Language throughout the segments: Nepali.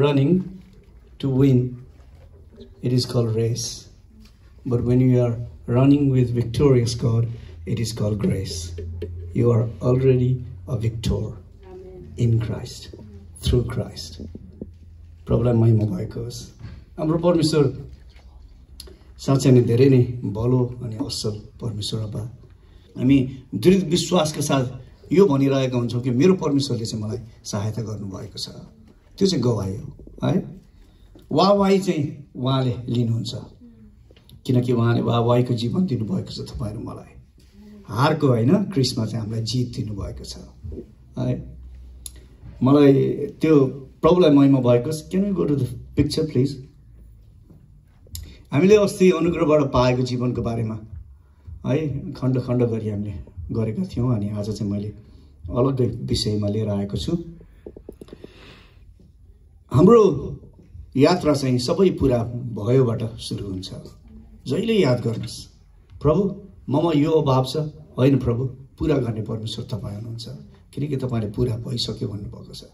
running to win, it is called race. But when you are running with victorious God, it is called grace. You are already a victor in Christ, through Christ. प्रभुलाई महिमा भएको होस्। हाम्रो परमेश्वर साँच्चै नै धेरै नै भलो अनि असल परमेश्वर अब्बा। हामी दृढ विश्वासका साथ यो भनिरहेका हुन्छौँ कि मेरो परमेश्वरले चाहिँ मलाई सहायता गर्नुभएको छ। त्यो चाहिँ गवाही हो है। वाहवाही चाहिँ उहाँले लिनुहुन्छ, किनकि उहाँले वाहवाहीको जीवन दिनुभएको छ तपाईँ र मलाई। हारको होइन, क्रिसमा चाहिँ हामीलाई जित दिनुभएको छ है। मलाई त्यो प्रभुलाई महिमा भएको छ। Can we go to the picture please? हामीले अस्ति अनुग्रहबाट पाएको जीवनको बारेमा है खण्ड खण्ड गरी हामीले गरेका थियौँ, अनि आज चाहिँ मैले अलग्गै विषयमा लिएर आएको छु। हाम्रो यात्रा चाहिँ सबै पुरा भयोबाट सुरु हुन्छ। जहिले याद गर्नुहोस्, प्रभु ममा यो अभाव छ, होइन प्रभु पुरा गर्ने परमेश्वर तपाईँ हुनुहुन्छ, किनकि तपाईँले पुरा भइसक्यो भन्नुभएको छ।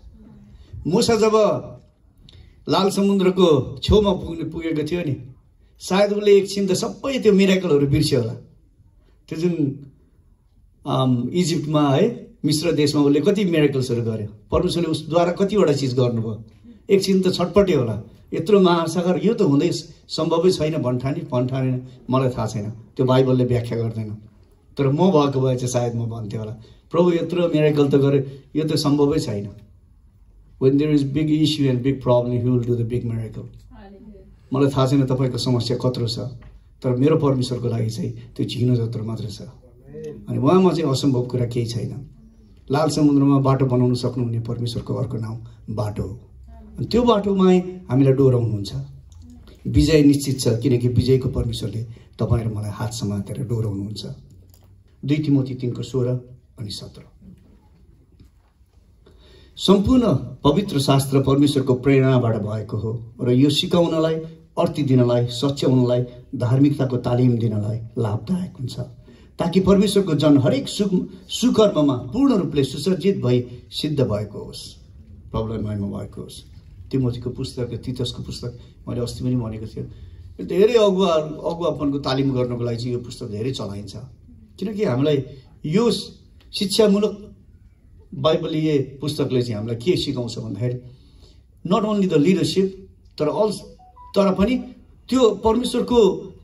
मूसा जब लाल समुद्रको छेउमा पुगेको थियो नि, सायद उसले एकछिन त सबै त्यो मिराकलहरू बिर्स्यो होला। त्यो जुन इजिप्टमा है मिश्र देशमा उसले कति मिराकल्सहरू गर्यो, परमेश्वरले उसद्वारा कतिवटा चिज गर्नुभयो। एकछिन त छटपट्यो होला, यत्रो महासागर यो त हुँदै सम्भवै छैन भन्ठानेन, मलाई थाहा छैन, त्यो बाइबलले व्याख्या गर्दैन। तर म भएको भए चाहिँ सायद म भन्थेँ होला, प्रभु यत्रो मिराकल त गरे, यो त सम्भवै छैन। When there is big issue and big problem, he will do the big miracle. मलाई थाहा छैन तपाईँको समस्या कत्रो छ, तर मेरो परमेश्वरको लागि चाहिँ त्यो झिनो जत्रो मात्र छ। अनि उहाँमा चाहिँ असम्भव कुरा केही छैन। लाल समुद्रमा बाटो बनाउन सक्नुहुने परमेश्वरको अर्को नाम बाटो हो। अनि त्यो बाटोमा हामीलाई डोराउनुहुन्छ। विजय निश्चित छ, किनकि विजयको परमेश्वरले तपाईँ र मलाई हात समातेर डोराउनुहुन्छ। 2 तिमोथी 3:16 अनि 17। सम्पूर्ण पवित्र शास्त्र परमेश्वरको प्रेरणाबाट भएको हो र यो सिकाउनलाई, अर्ती दिनलाई, सच्याउनलाई, धार्मिकताको तालिम दिनलाई लाभदायक हुन्छ, ताकि परमेश्वरको जन हरेक सुकर्ममा पूर्ण रूपले सुसज्जित भई सिद्ध भएको होस्। प्रभुलाई महिमा भएको होस्। तिमोथीको पुस्तक, तीतसको पुस्तक मैले अस्ति पनि भनेको थिएँ, धेरै अगुवापनको तालिम गर्नको लागि चाहिँ यो पुस्तक धेरै चलाइन्छ, किनकि हामीलाई यो शिक्षामूलक बाइबलीय पुस्तकले चाहिँ हामीलाई के सिकाउँछ भन्दाखेरि नट ओन्ली द लिडरसिप तर पनि त्यो परमेश्वरको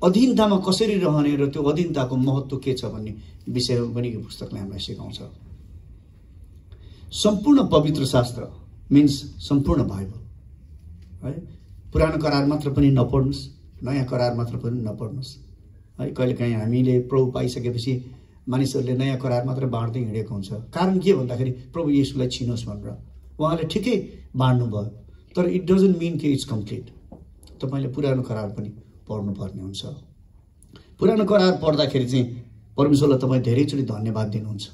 अधीनतामा कसरी रहने र त्यो अधीनताको महत्त्व के छ भन्ने विषयमा पनि यो पुस्तकले हामीलाई सिकाउँछ। सम्पूर्ण पवित्र शास्त्र मिन्स सम्पूर्ण बाइबल है। पुरानो करार मात्र पनि नपढ्नुहोस्, नयाँ करार मात्र पनि नपढ्नुहोस् है। कहिलेकाहीँ हामीले प्रभु पाइसकेपछि मानिसहरूले नयाँ करार मात्र बाँड्दै हिँडेको हुन्छ। कारण के भन्दाखेरि प्रभु येशूलाई चिनोस् भनेर उहाँले ठिकै बाँड्नु भयो, तर इट डजन्ट मिन कि इट्स कम्प्लिट। तपाईँले पुरानो करार पनि पढ्नुपर्ने हुन्छ। पुरानो करार पढ्दाखेरि चाहिँ परमेश्वरलाई तपाईँ धेरैचोटि धन्यवाद दिनुहुन्छ।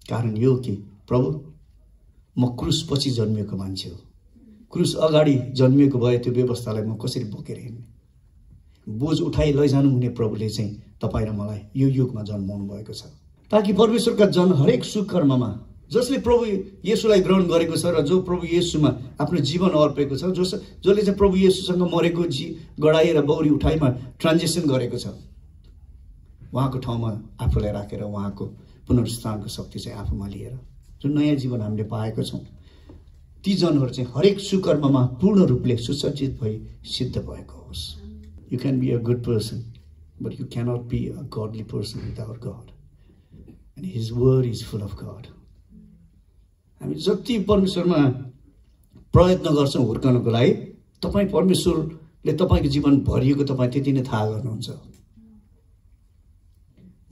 कारण यो कि प्रभु म क्रुस पछि जन्मिएको मान्छे हो, क्रुस अगाडि जन्मिएको भए त्यो व्यवस्थालाई म कसरी बोकेर हिँड्ने। बोझ उठाइ लैजानु हुने प्रभुले चाहिँ तपाईँ र मलाई यो युगमा जन्माउनु भएको छ, ताकि परमेश्वरका जन हरेक सुकर्ममा जसले प्रभु येशूलाई ग्रहण गरेको छ र जो प्रभु येशूमा आफ्नो जीवन अर्पेको छ, जसले चाहिँ प्रभु येशूसँग मरेको गडाई र बौरी उठाइमा ट्रान्जेक्सन गरेको छ, उहाँको ठाउँमा आफूलाई राखेर उहाँको पुनरुत्थानको शक्ति चाहिँ आफूमा लिएर जुन नयाँ जीवन हामीले पाएको छौँ, ती जनहरू चाहिँ हरेक सुकर्ममा पूर्ण रूपले सुसज्जित भई सिद्ध भएको होस्। You can be a good person, but you cannot be a godly person without God. And His word is full of God. हामी जति परमेश्वरमा प्रयत्न गर्छौँ हुर्कनको लागि, तपाईँ परमेश्वरले तपाईँको जीवन भरिएको तपाईँ त्यति नै थाहा गर्नुहुन्छ।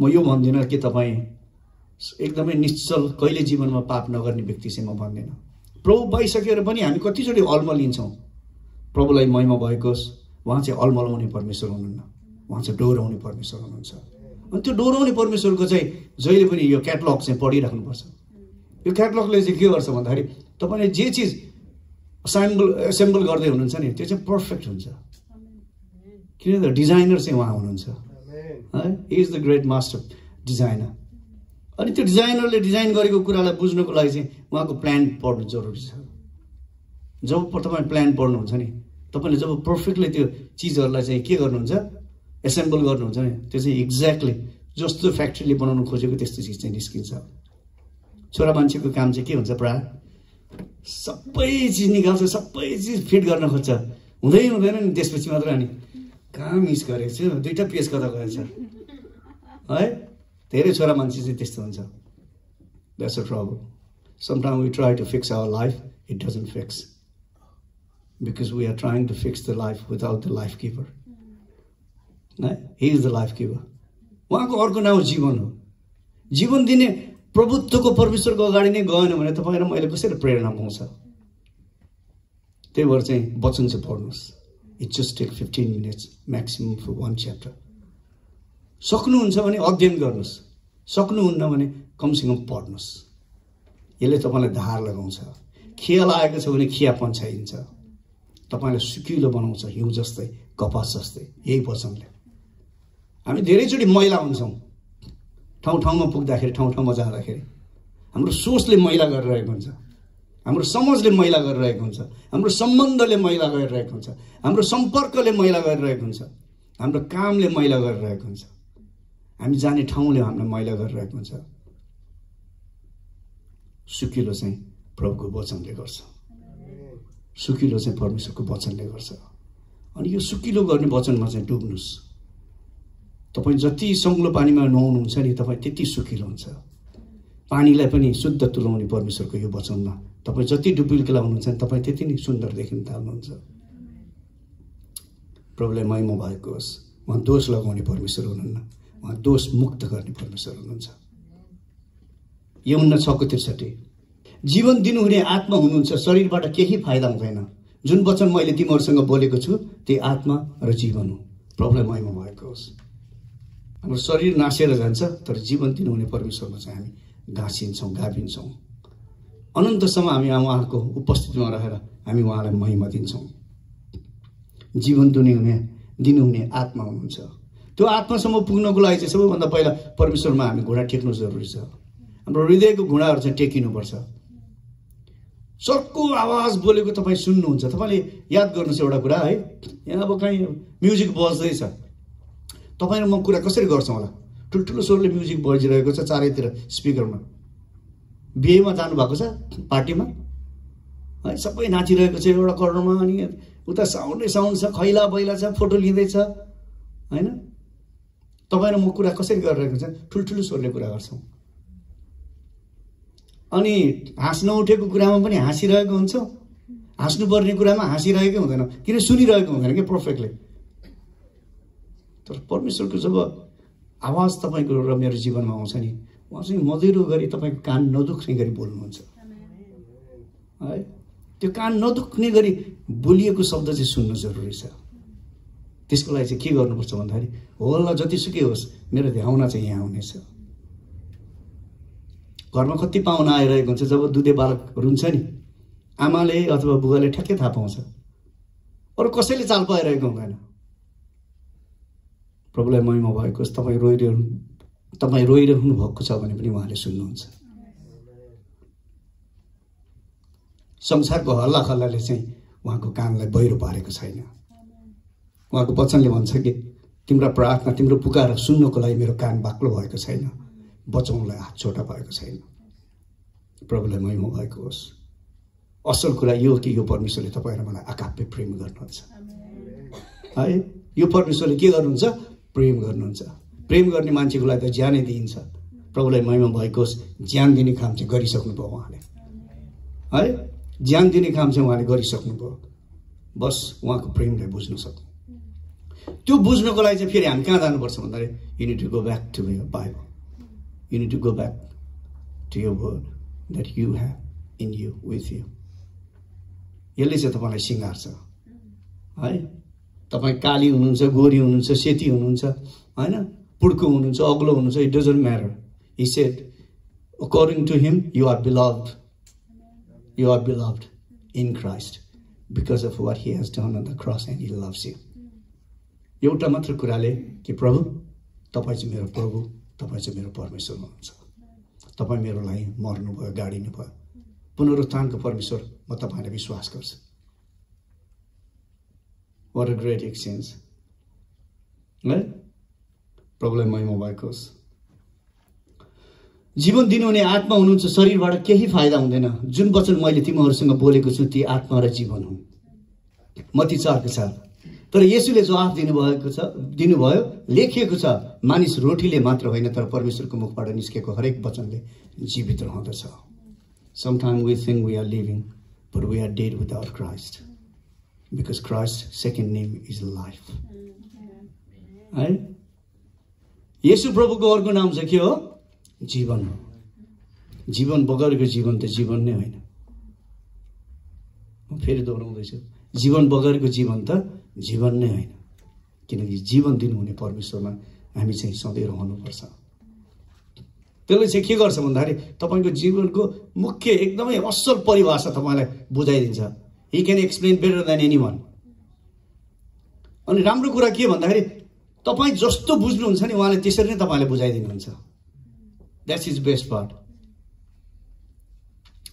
म यो भन्दिनँ कि तपाईँ एकदमै निश्चल कहिले जीवनमा पाप नगर्ने व्यक्ति चाहिँ म भन्दिनँ। प्रभु पाइसकेर पनि हामी कतिचोटि अल्मलिन्छौँ। प्रभुलाई महिमा भएको होस्। उहाँ चाहिँ अल्मलाउने परमेश्वर हुनुहुन्न, उहाँ चाहिँ डोराउने परमेश्वर हुनुहुन्छ। अनि त्यो डोराउने परमेश्वरको चाहिँ जहिले पनि यो क्याटलग चाहिँ पढिराख्नुपर्छ। यो क्याटलगले चाहिँ के गर्छ भन्दाखेरि तपाईँले जे चिज एसेम्बल गर्दै हुनुहुन्छ नि त्यो चाहिँ पर्फेक्ट हुन्छ, किनभने डिजाइनर चाहिँ उहाँ हुनुहुन्छ है। He is the great master designer. अनि त्यो डिजाइनरले डिजाइन गरेको कुरालाई बुझ्नको लागि चाहिँ उहाँको प्लान पढ्नु जरुरी छ। जब तपाईँ प्लान पढ्नुहुन्छ नि, तपाईँले जब पर्फेक्टली त्यो चिजहरूलाई चाहिँ के गर्नुहुन्छ, एसेम्बल गर्नुहुन्छ नि, त्यो चाहिँ एक्ज्याक्टली जस्तो फ्याक्ट्रीले बनाउनु खोजेको त्यस्तो चिज चाहिँ निस्किन्छ। छोरा मान्छेको काम चाहिँ के हुन्छ, प्रायः सबै चिज निकाल्छ, सबै चिज फिट गर्न खोज्छ, हुँदैन नि। त्यसपछि मात्र अनि कहाँ मिस गरेको छु, 2टा पेज कता गएछ है। धेरै छोरा मान्छे चाहिँ त्यस्तो हुन्छ। That's a trouble. Sometimes we try to fix our life, it doesn't fix. Because we are trying to fix the life without the life giver. He is the life giver. उहाँको अर्को नाउँ जीवन हो। जीवन दिने प्रभुत्वको परमेश्वरको अगाडि नै गएन भने तपाईँ र मैले कसरी प्रेरणा पाउँछ? त्यही भएर चाहिँ वचन चाहिँ पढ्नुहोस्। It just take 15 minutes maximum for one chapter. सक्नुहुन्छ भने अध्ययन गर्नुहोस्, सक्नुहुन्न भने कमसेकम पढ्नुहोस्। यसले तपाईँलाई धार लगाउँछ। खिया लागेको छ भने खिया पन्छाइन्छ, तपाईँलाई सुकिलो बनाउँछ, हिउँ जस्तै, कपास जस्तै। यही वचनले हामी धेरैचोटि मैला हुन्छौँ। ठाउँ ठाउँमा पुग्दाखेरि, ठाउँ ठाउँमा जाँदाखेरि हाम्रो सोचले मैला गरिरहेको हुन्छ, हाम्रो समाजले मैला गरिरहेको हुन्छ, हाम्रो सम्बन्धले मैला गरिरहेको हुन्छ, हाम्रो सम्पर्कले मैला गरिरहेको हुन्छ, हाम्रो कामले मैला गरिरहेको हुन्छ, हामी जाने ठाउँले हामीलाई मैला गरिरहेको हुन्छ। सुकिलो चाहिँ प्रभुको वचनले गर्छ, सुकिलो चाहिँ परमेश्वरको वचनले गर्छ। अनि यो सुकिलो गर्ने वचनमा चाहिँ डुब्नुहोस्। तपाईँ जति सङ्लो पानीमा नुहाउनुहुन्छ नि, तपाईँ त्यति सुकिलो हुन्छ। पानीलाई पनि शुद्ध तुल्याउने परमेश्वरको यो वचनमा तपाईँ जति डुबुल्की लाउनुहुन्छ नि, तपाईँ त्यति नै सुन्दर देखिन थाल्नुहुन्छ। प्रभुलाई महिमा भएको होस्। उहाँ दोष लगाउने परमेश्वर हुनुहुन्न, उहाँ दोष मुक्त गर्ने परमेश्वर हुनुहुन्छ। यूहन्ना 6:63 जीवन दिनुहुने आत्मा हुनुहुन्छ, शरीरबाट केही फाइदा हुँदैन। जुन वचन मैले तिमीहरूसँग बोलेको छु त्यही आत्मा र जीवन हो। प्रभुलाई महिमा भएको होस्। हाम्रो शरीर नासेर जान्छ, तर जीवन दिनुहुने परमेश्वरमा चाहिँ हामी गाँसिन्छौँ, गाभिन्छौँ। अनन्तसम्म हामी उहाँको उपस्थितिमा रहेर हामी उहाँलाई महिमा दिन्छौँ। जीवन दिनुहुने आत्मा हुनुहुन्छ। त्यो आत्मासम्म पुग्नको लागि चाहिँ सबैभन्दा पहिला परमेश्वरमा हामी घुँडा टेक्नु जरुरी छ। हाम्रो हृदयको घुँडाहरू चाहिँ टेकिनुपर्छ। सर्को आवाज बोलेको तपाईँ सुन्नुहुन्छ। तपाईँले याद गर्नुहोस् एउटा कुरा है, यहाँ अब कहीँ म्युजिक बज्दैछ, तपाईँ र म कुरा कसरी गर्छौँ होला? ठुल्ठुलो स्वरले म्युजिक बजिरहेको छ चारैतिर स्पिकरमा। बिहेमा जानुभएको छ, पार्टीमा है, सबै नाचिरहेको छ एउटा कर्णरमा, अनि उता साउन्डै साउन्ड छ, खैला बैला छ, फोटो लिँदैछ होइन। तपाईँ र म कुरा कसरी गरिरहेको छ? ठुल्ठुलो स्वरले कुरा गर्छौँ। अनि हाँस्न उठेको कुरामा पनि हाँसिरहेको हुन्छौँ, हाँस्नुपर्ने कुरामा हाँसिरहेकै हुँदैन, किन सुनिरहेको हुँदैन कि पर्फेक्टली। तर परमेश्वरको जब आवाज तपाईँको र मेरो जीवनमा आउँछ नि, उहाँ चाहिँ मधुरो गरी तपाईँको कान नदुख्ने गरी बोल्नुहुन्छ है। त्यो कान नदुख्ने गरी बोलिएको शब्द चाहिँ सुन्नु जरुरी छ। त्यसको लागि चाहिँ के गर्नुपर्छ भन्दाखेरि, होला जतिसुकै होस् मेरो ध्याउना चाहिँ यहाँ हुनेछ। घरमा कति पाहुना आइरहेको हुन्छ, जब दुधे बालकहरू हुन्छ नि, आमाले अथवा बुवाले ठ्याक्कै थाहा पाउँछ, अरू कसैले चाल पाइरहेको हुँदैन। प्रभुलाई महिमा भएको होस्। तपाईँ रोइरहनु भएको छ भने पनि उहाँले सुन्नुहुन्छ। संसारको हल्ला खल्लाले चाहिँ उहाँको कानलाई बहिरो पारेको छैन। उहाँको वचनले भन्छ कि तिम्रो प्रार्थना, तिम्रो पुकार सुन्नको लागि मेरो कान बाक्लो भएको छैन, बचाउनलाई हात छोटा भएको छैन। प्रभुलाई महिमा भएको होस्। असल कुरा यो हो कि यो परमेश्वरले तपाईँ र मलाई अकाप्य प्रेम गर्नुहुन्छ है। यो परमेश्वरले के गर्नुहुन्छ? प्रेम गर्नुहुन्छ। प्रेम गर्ने मान्छेको लागि त ज्यानै दिइन्छ। प्रभुलाई महिमा भएको होस्। ज्यान दिने काम चाहिँ गरिसक्नुभयो उहाँले है। ज्यान दिने काम चाहिँ उहाँले गरिसक्नुभयो। बस उहाँको प्रेमलाई बुझ्न सक्नु। त्यो बुझ्नको लागि चाहिँ फेरि हामी कहाँ जानुपर्छ भन्दाखेरि, you need to go back to your Bible, you need to go back to your word that you have in you, with you. यसले चाहिँ तपाईँलाई सिँगार्छ है। तपाईँ काली हुनुहुन्छ, गोरी हुनुहुन्छ, सेती हुनुहुन्छ होइन, पुड्को हुनुहुन्छ, अग्लो हुनुहुन्छ, it doesn't matter. He said according to him you are beloved, you are beloved in Christ because of what he has done on the cross and he loves you. एउटा मात्र कुराले कि प्रभु तपाईँ चाहिँ मेरो प्रभु, तपाईँ चाहिँ मेरो परमेश्वर हुनुहुन्छ। तपाईँ मेरो लागि मर्नुभयो, गाडिनु भयो। पुनरुत्थानको परमेश्वर, म तपाईँलाई विश्वास गर्छु। What a great exchange. है? प्रभुलाई महिमा भएको होस्। जीवन दिनुहुने आत्मा हुनुहुन्छ, शरीरबाट केही फाइदा हुँदैन। जुन वचन मैले तिमीहरूसँग बोलेको छु ती आत्मा र जीवन हुन्। मत्ती 4:7। तर येशूले जवाफ दिनुभयो, लेखिएको छ, मानिस रोटीले मात्र होइन तर परमेश्वरको मुखबाट निस्केको हरेक वचनले जीवित रहँदछ। Sometimes we think we are living, but we are dead without Christ. Because Christ's second name is life. है? येशू प्रभुको अर्को नाम चाहिँ के हो? जीवन हो। जीवन बगरको जीवन त जीवन नै होइन। म फेरि दोहोऱ्याउँदैछु, जीवन बगरको जीवन त जीवन नै होइन। किनकि जीवन दिनुहुने परमेश्वरमा हामी चाहिँ सधैँ रहनुपर्छ। त्यसले चाहिँ के गर्छ भन्दाखेरि तपाईको जीवनको मुख्य एकदमै असल परिभाषा तपाईलाई बुझाइदिन्छ। He can explain better than anyone. अनि राम्रो कुरा के भन्दाखेरि तपाई जस्तो बुझ्नुहुन्छ नि उहाँले त्यसरी नै तपाईलाई बुझाइदिनुहुन्छ। That's is best part.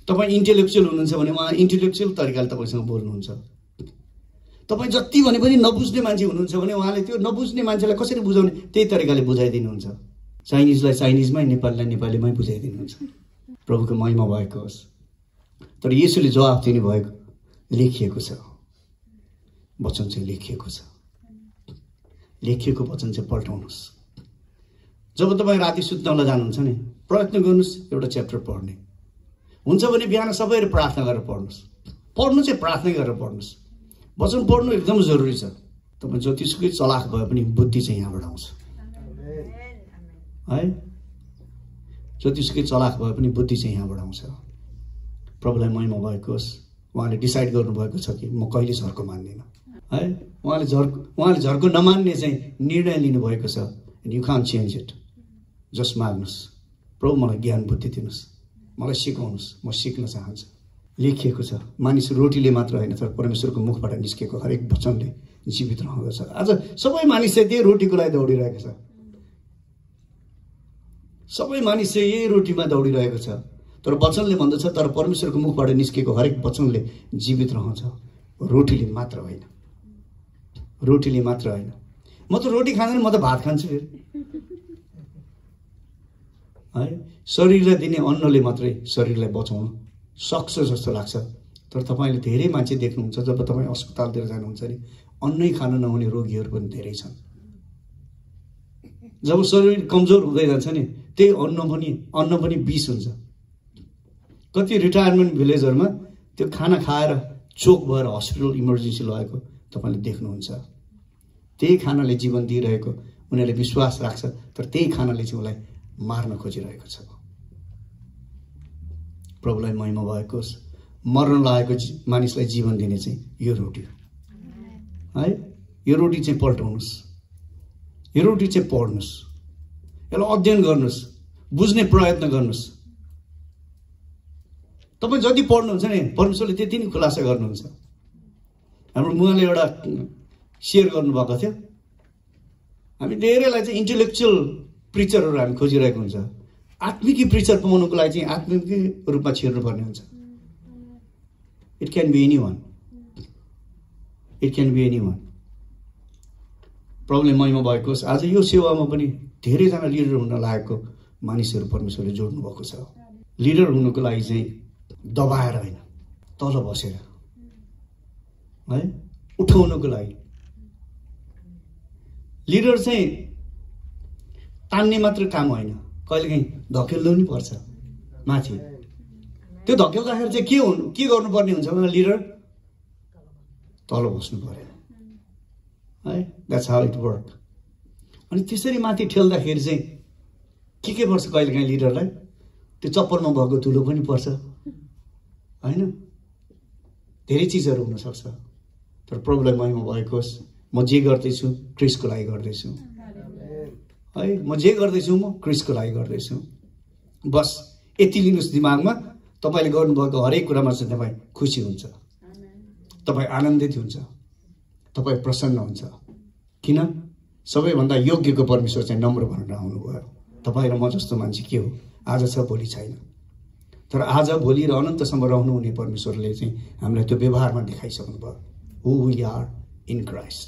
तपाई इन्टेलेक्चुअल हुनुहुन्छ भने उहाँ इन्टेलेक्चुअल तरिकाले तपाईसँग बोल्नुहुन्छ। तपाई जति भने पनि नबुझ्ने मान्छे हुनुहुन्छ भने उहाँले त्यो नबुझ्ने मान्छेलाई कसरी बुझाउने त्यही तरिकाले बुझाइदिनुहुन्छ। चाइनिजलाई चाइनिजमै, नेपालीलाई नेपालीमै बुझाइदिनुहुन्छ। प्रभुको महिमा भएको होस्। तर येशूले जवाफ दिनुभएको, लेखिएको छ। वचन चाहिँ लेखिएको छ। लेखिएको वचन चाहिँ पल्टाउनुहोस्। जब तपाईँ राति सुत्नलाई जानुहुन्छ नि, प्रयत्न गर्नुहोस् एउटा च्याप्टर पढ्ने। हुन्छ भने बिहान सबैले प्रार्थना गरेर पढ्नुहोस्। पढ्नु चाहिँ प्रार्थना गरेर पढ्नुहोस्। वचन पढ्नु एकदम जरुरी छ। तपाईँ जतिसुकै चलाख भए पनि बुद्धि चाहिँ यहाँबाट आउँछ। है? जतिसुकै चलाख भए पनि बुद्धि चाहिँ यहाँबाट आउँछ। प्रभुलाई महिमा भएको होस्। उहाँले डिसाइड गर्नुभएको छ कि म कहिले झर्को मान्दिनँ। है? उहाँले झर्को नमान्ने चाहिँ निर्णय लिनुभएको छ। You can't change it. Just माग्नुहोस्, प्रभु मलाई ज्ञान बुद्धि दिनुहोस्, मलाई सिकाउनुहोस्, म सिक्न चाहन्छु। लेखिएको छ, मानिस रोटीले मात्र होइन तर परमेश्वरको मुखबाट निस्केको हरेक वचनले जीवित रहँदछ। आज सबै मानिस चाहिँ त्यही रोटीको लागि दौडिरहेको छ। सबै मानिस चाहिँ यही रोटीमा दौडिरहेको छ। तर वचनले भन्दछ तर परमेश्वरको मुखबाट निस्केको हरेक वचनले जीवित रहन्छ। रोटीले मात्र होइन। रोटीले मात्र होइन। म त रोटी खाँदैन, म त भात खान्छु फेरि। है? शरीरलाई दिने अन्नले मात्रै शरीरलाई बचाउन सक्छ जस्तो लाग्छ। तर तपाईँले धेरै मान्छे देख्नुहुन्छ जब तपाईँ अस्पतालतिर जानुहुन्छ नि, अन्नै खान नहुने रोगीहरू पनि धेरै छन्। जब शरीर कमजोर हुँदै जान्छ नि, त्यही अन्न पनि विष हुन्छ। कति रिटायरमेन्ट भिलेजहरूमा त्यो खाना खाएर चोक भएर हस्पिटल इमर्जेन्सी लगेको तपाईँले देख्नुहुन्छ। त्यही खानाले जीवन दिइरहेको उनीहरूले विश्वास राख्छ, तर त्यही खानाले चाहिँ उसलाई मार्न खोजिरहेको छ। प्रभुलाई महिमा भएको होस्। मर्न लागेको मानिसलाई जीवन दिने चाहिँ यो रोटी हो। है? यो रोटी चाहिँ पल्टाउनुहोस्। यो रोटी चाहिँ पढ्नुहोस्। यसलाई अध्ययन गर्नुहोस्, बुझ्ने प्रयत्न गर्नुहोस्। तपाईँ जति पढ्नुहुन्छ नि परमेश्वरले त्यति नै खुलासा गर्नुहुन्छ। हाम्रो मुवाले एउटा सेयर गर्नुभएको थियो। हामी धेरैलाई चाहिँ इन्टेलेक्चुअल प्रिचरहरू हामी खोजिरहेको हुन्छ। आत्मिकी प्रिचर पाउनुको लागि चाहिँ आत्मिकी रूपमा छिर्नुपर्ने हुन्छ। It can be anyone. It can be anyone. प्रभुले महिमा भएको होस्। आज यो सेवामा पनि धेरैजना लिडर हुन लागेको मानिसहरू परमेश्वरले जोड्नु भएको छ। लिडर हुनुको लागि चाहिँ दबाएर होइन, तल बसेर, है? उठाउनुको लागि। लिडर चाहिँ तान्ने मात्र काम होइन, कहिलेकाहीँ धकेल्नु पनि पर्छ माथि। त्यो धकेल्दाखेरि चाहिँ के गर्नुपर्ने हुन्छ भने लिडर तल बस्नु पर्यो। है? That's how it work. अनि त्यसरी माथि ठेल्दाखेरि चाहिँ के पर्छ कहिलेकाहीँ लिडरलाई? त्यो चप्पलमा भएको धुलो पनि पर्छ, होइन? धेरै चिजहरू हुनसक्छ। तर प्रभुलाई महिमा भएको होस्। म जे गर्दैछु क्रिस्टको लागि गर्दैछु। है? म जे गर्दैछु म क्रिस्टको लागि गर्दैछु। बस यति लिनुहोस् दिमागमा, तपाईँले गर्नुभएको हरेक कुरामा चाहिँ तपाईँ खुसी हुन्छ, तपाईँ आनन्दित हुन्छ, तपाईँ प्रसन्न हुन्छ। किन? सबैभन्दा योग्यको परमेश्वर चाहिँ नम्र भनेर आउनुभयो। तपाईँ र म जस्तो मान्छे के हो? आज छ भोलि छैन। तर आज भोलि र अनन्तसम्म रहनुहुने परमेश्वरले चाहिँ हामीलाई त्यो व्यवहारमा देखाइसक्नु भयो। हु वी आर इन क्राइस्ट।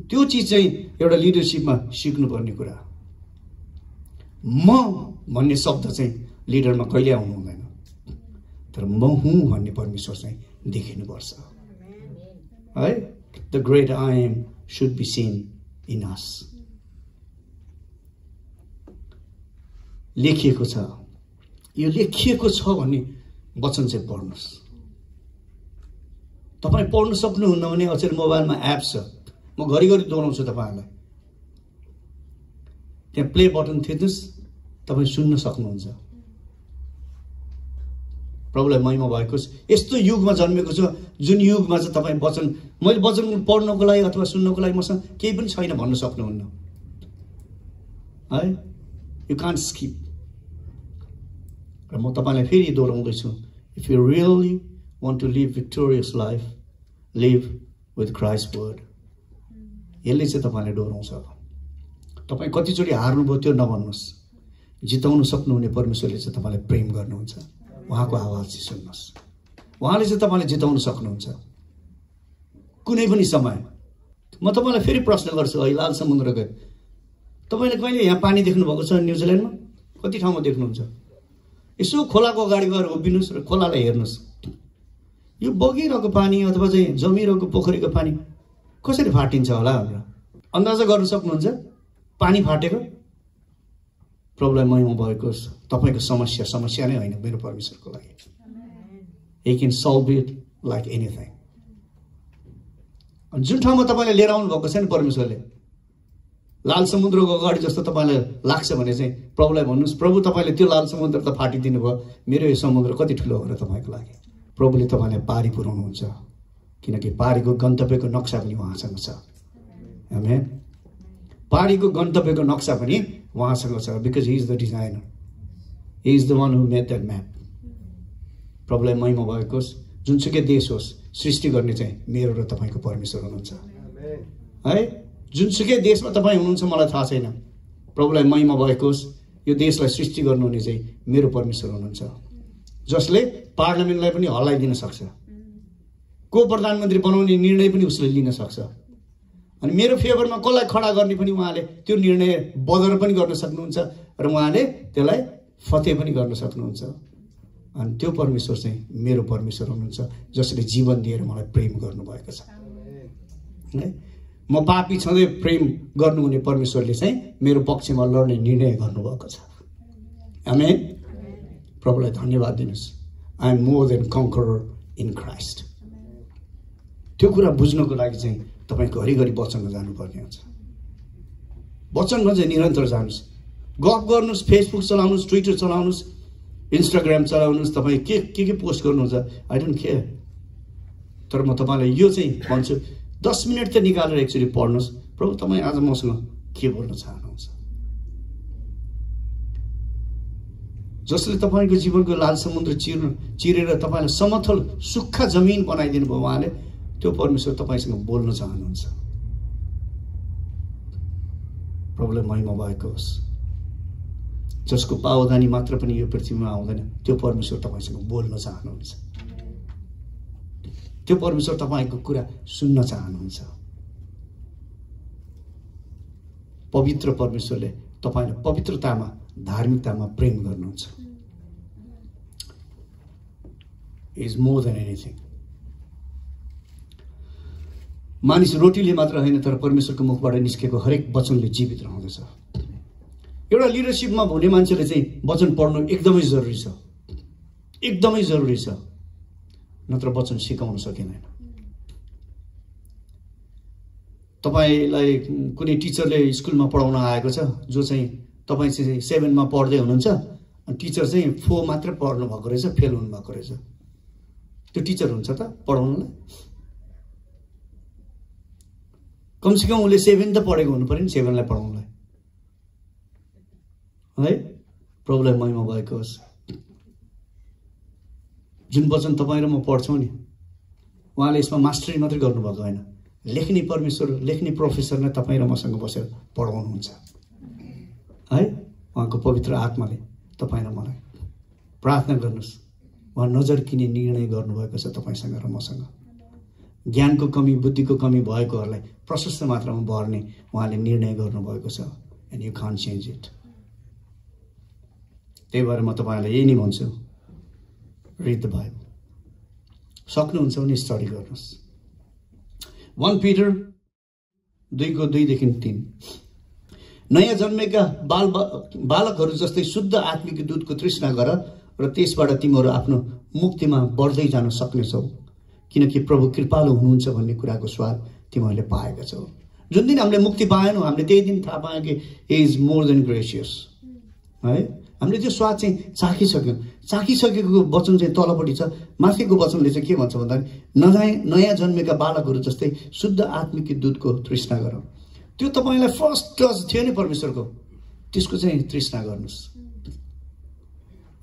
त्यो चिज चाहिँ एउटा लिडरसिपमा सिक्नुपर्ने कुरा। म भन्ने शब्द चाहिँ लिडरमा कहिले आउनु हुँदैन, तर म हुँ भन्ने परमेश्वर चाहिँ देखिनुपर्छ है। The great I am should be seen in us. लेखिएको छ, यो लेखिएको छ भन्ने वचन चाहिँ पढ्नुहोस्। तपाईँ पढ्न सक्नुहुन्न भने अचेल मोबाइलमा एप छ, म घरिघरि दोहोऱ्याउँछु तपाईँहरूलाई। त्यहाँ प्ले बटन थिच्नुहोस्, तपाईँ सुन्न सक्नुहुन्छ। प्रभुलाई महिमा भएको छ। यस्तो युगमा जन्मेको छु जुन युगमा चाहिँ तपाईँ वचन, मैले वचन पढ्नको लागि अथवा सुन्नको लागि मसँग केही पनि छैन भन्न सक्नुहुन्न है। You can't skip. र म तपाईँलाई फेरि दोहोऱ्याउँदैछु, if you really want to live victorious life, live with Christ word. यसले चाहिँ तपाईँलाई डोराउँछ। तपाईँ कतिचोटि हार्नुभयो त्यो नभन्नुहोस्, जिताउनु सक्नुहुने परमेश्वरले चाहिँ तपाईँलाई प्रेम गर्नुहुन्छ। उहाँको आवाज चाहिँ सुन्नुहोस्, उहाँले चाहिँ तपाईँलाई जिताउन सक्नुहुन्छ कुनै पनि समय। म तपाईँलाई फेरि प्रश्न गर्छु, अहिले लाल समुद्र गए तपाईँले कहिले यहाँ पानी देख्नुभएको छ? न्युजिल्यान्डमा कति ठाउँमा देख्नुहुन्छ? यसो खोलाको अगाडि गएर उभिनुहोस् र खोलालाई हेर्नुहोस्। यो बगिरहेको पानी अथवा चाहिँ जमिरहेको पोखरीको पानी कसरी फाटिन्छ होला भनेर अन्दाजा गर्न सक्नुहुन्छ? पानी फाटेको। प्रभुलाई महिमा भएको तपाईँको समस्या समस्या नै होइन, मेरो परमेश्वरको लागि। He can solve it like anything. जुन ठाउँमा तपाईँलाई लिएर आउनु भएको छ नि परमेश्वरले, लाल समुद्रको अगाडि जस्तो तपाईँलाई लाग्छ भने चाहिँ प्रभुलाई भन्नुहोस्, प्रभु तपाईँले त्यो लाल समुद्र त फाटिदिनु भयो, मेरो यो समुद्र कति ठुलो हो र तपाईँको लागि। प्रभुले तपाईँलाई पारी पुर्याउनुहुन्छ, किनकि पारीको गन्तव्यको नक्सा पनि उहाँसँग छ। आमेन। पारीको गन्तव्यको नक्सा पनि उहाँसँग छ, because he is the designer, he is the one who made that map. प्रभुलाई महिमा भएको होस्। जुनसुकै देश होस्, सृष्टि गर्ने चाहिँ मेरो र तपाईँको परमेश्वर हुनुहुन्छ है। जुनसुकै देशमा तपाईँ हुनुहुन्छ मलाई थाहा छैन, प्रभुलाई महिमा भएको होस्। यो देशलाई सृष्टि गर्नुहुने चाहिँ मेरो परमेश्वर हुनुहुन्छ, जसले पार्लियामेन्टलाई पनि हल्लाइदिन सक्छ, को प्रधानमन्त्री बनाउने निर्णय पनि उसले लिन सक्छ, अनि मेरो फेभरमा कसलाई खडा गर्ने पनि उहाँले त्यो निर्णय बदर पनि गर्न सक्नुहुन्छ र उहाँले त्यसलाई फतेह पनि गर्न सक्नुहुन्छ। अनि त्यो परमेश्वर चाहिँ मेरो परमेश्वर हुनुहुन्छ, जसले जीवन दिएर मलाई प्रेम गर्नुभएको छ है। म पापी छँदै प्रेम गर्नुहुने परमेश्वरले चाहिँ मेरो पक्षमा लड्ने निर्णय गर्नुभएको छ। आमेन। प्रभुलाई धन्यवाद दिनुहोस्। I am more than conqueror in Christ. त्यो कुरा बुझ्नको लागि चाहिँ तपाईँ घरिघरि वचनमा जानुपर्ने हुन्छ। वचनमा चाहिँ निरन्तर जानुहोस्, गफ गर्नुहोस्, फेसबुक चलाउनुहोस्, ट्विटर चलाउनुहोस्, इन्स्टाग्राम चलाउनुहोस्, तपाईँ के पोस्ट गर्नुहुन्छ, आई डोन्ट केयर। तर म तपाईँलाई यो चाहिँ भन्छु, 10 मिनट त निकालेर एकचोटि पढ्नुहोस्, प्रभु तपाईँ आज मसँग के बोल्न चाहनुहुन्छ। जसले तपाईँको जीवनको लाल समुद्र चिरेर तपाईँलाई समथल सुक्खा जमिन बनाइदिनु भयो, उहाँले त्यो परमेश्वर तपाईँसँग बोल्न चाहनुहुन्छ। प्रभुलाई महिमा भएको होस्। जसको पावधानी मात्र पनि यो पृथ्वीमा आउँदैन, त्यो परमेश्वर तपाईँसँग बोल्न चाहनुहुन्छ। त्यो परमेश्वर तपाईँको कुरा सुन्न चाहनुहुन्छ। पवित्र परमेश्वरले तपाईँलाई पवित्रतामा, धार्मिकतामा प्रेम गर्नुहुन्छ। Is more than anything. मानिस रोटीले मात्र होइन, तर परमेश्वरको मुखबाट निस्केको हरेक वचनले जीवित रहँदछ। एउटा लिडरसिपमा हुने मान्छेले चाहिँ वचन पढ्नु एकदमै जरुरी छ, एकदमै जरुरी छ, नत्र वचन सिकाउन सकिँदैन। तपाईँलाई कुनै टिचरले स्कुलमा पढाउन आएको छ, जो चाहिँ तपाईँ चाहिँ 7मा पढ्दै हुनुहुन्छ, अनि टिचर चाहिँ 4 मात्र पढ्नु भएको रहेछ, फेल हुनुभएको रहेछ। त्यो टिचर हुन्छ त पढाउनलाई? कमसेकम उसले 7 त पढेको हुनु पर्यो नि 7लाई पढाउनलाई है। प्रभुलाई महिमा भएको होस्। जुन वचन तपाईँ र म पढ्छौँ नि, उहाँले यसमा मास्टरी मात्रै गर्नुभएको होइन, लेख्ने परमेश्वर, लेख्ने प्रोफेसर नै तपाईँ र मसँग बसेर पढाउनुहुन्छ है। उहाँको पवित्र आत्माले तपाईँ र मलाई प्रार्थना गर्नुहोस्, उहाँ नजर किने निर्णय गर्नुभएको छ तपाईँसँग र मसँग। ज्ञानको कमी, बुद्धिको कमी भएकोहरूलाई प्रशस्त मात्रामा भर्ने उहाँले निर्णय गर्नुभएको छ। And you can't change it. त्यही भएर म तपाईँहरूलाई यही नै भन्छु, रिड द बाइबल। सक्नुहुन्छ भने स्टडी गर्नुहोस्। 1 Peter 2:2-3 नयाँ जन्मेका बालकहरू जस्तै शुद्ध आत्मिक दूधको तृष्णा गर र त्यसबाट तिमीहरू आफ्नो मुक्तिमा बढ्दै जान सक्नेछौ, किनकि प्रभु कृपालु हुनुहुन्छ भन्ने कुराको स्वाद तिमीहरूले पाएका छौ। जुन दिन हामीले मुक्ति पाएनौँ, हामीले त्यही दिन थाहा पायौँ कि he is more than gracious, है। हामीले त्यो स्वाद चाहिँ चाखिसक्यौँ। चाखिसकेको वचन चाहिँ तलपट्टि छ। माथिको वचनले चाहिँ के भन्छ भन्दाखेरि नयाँ जन्मेका बालकहरू जस्तै शुद्ध आत्मिक दूधको तृष्णा गर। त्यो तपाईँलाई फर्स्ट टच थियो नि परमेश्वरको, त्यसको चाहिँ तृष्णा गर्नुहोस्,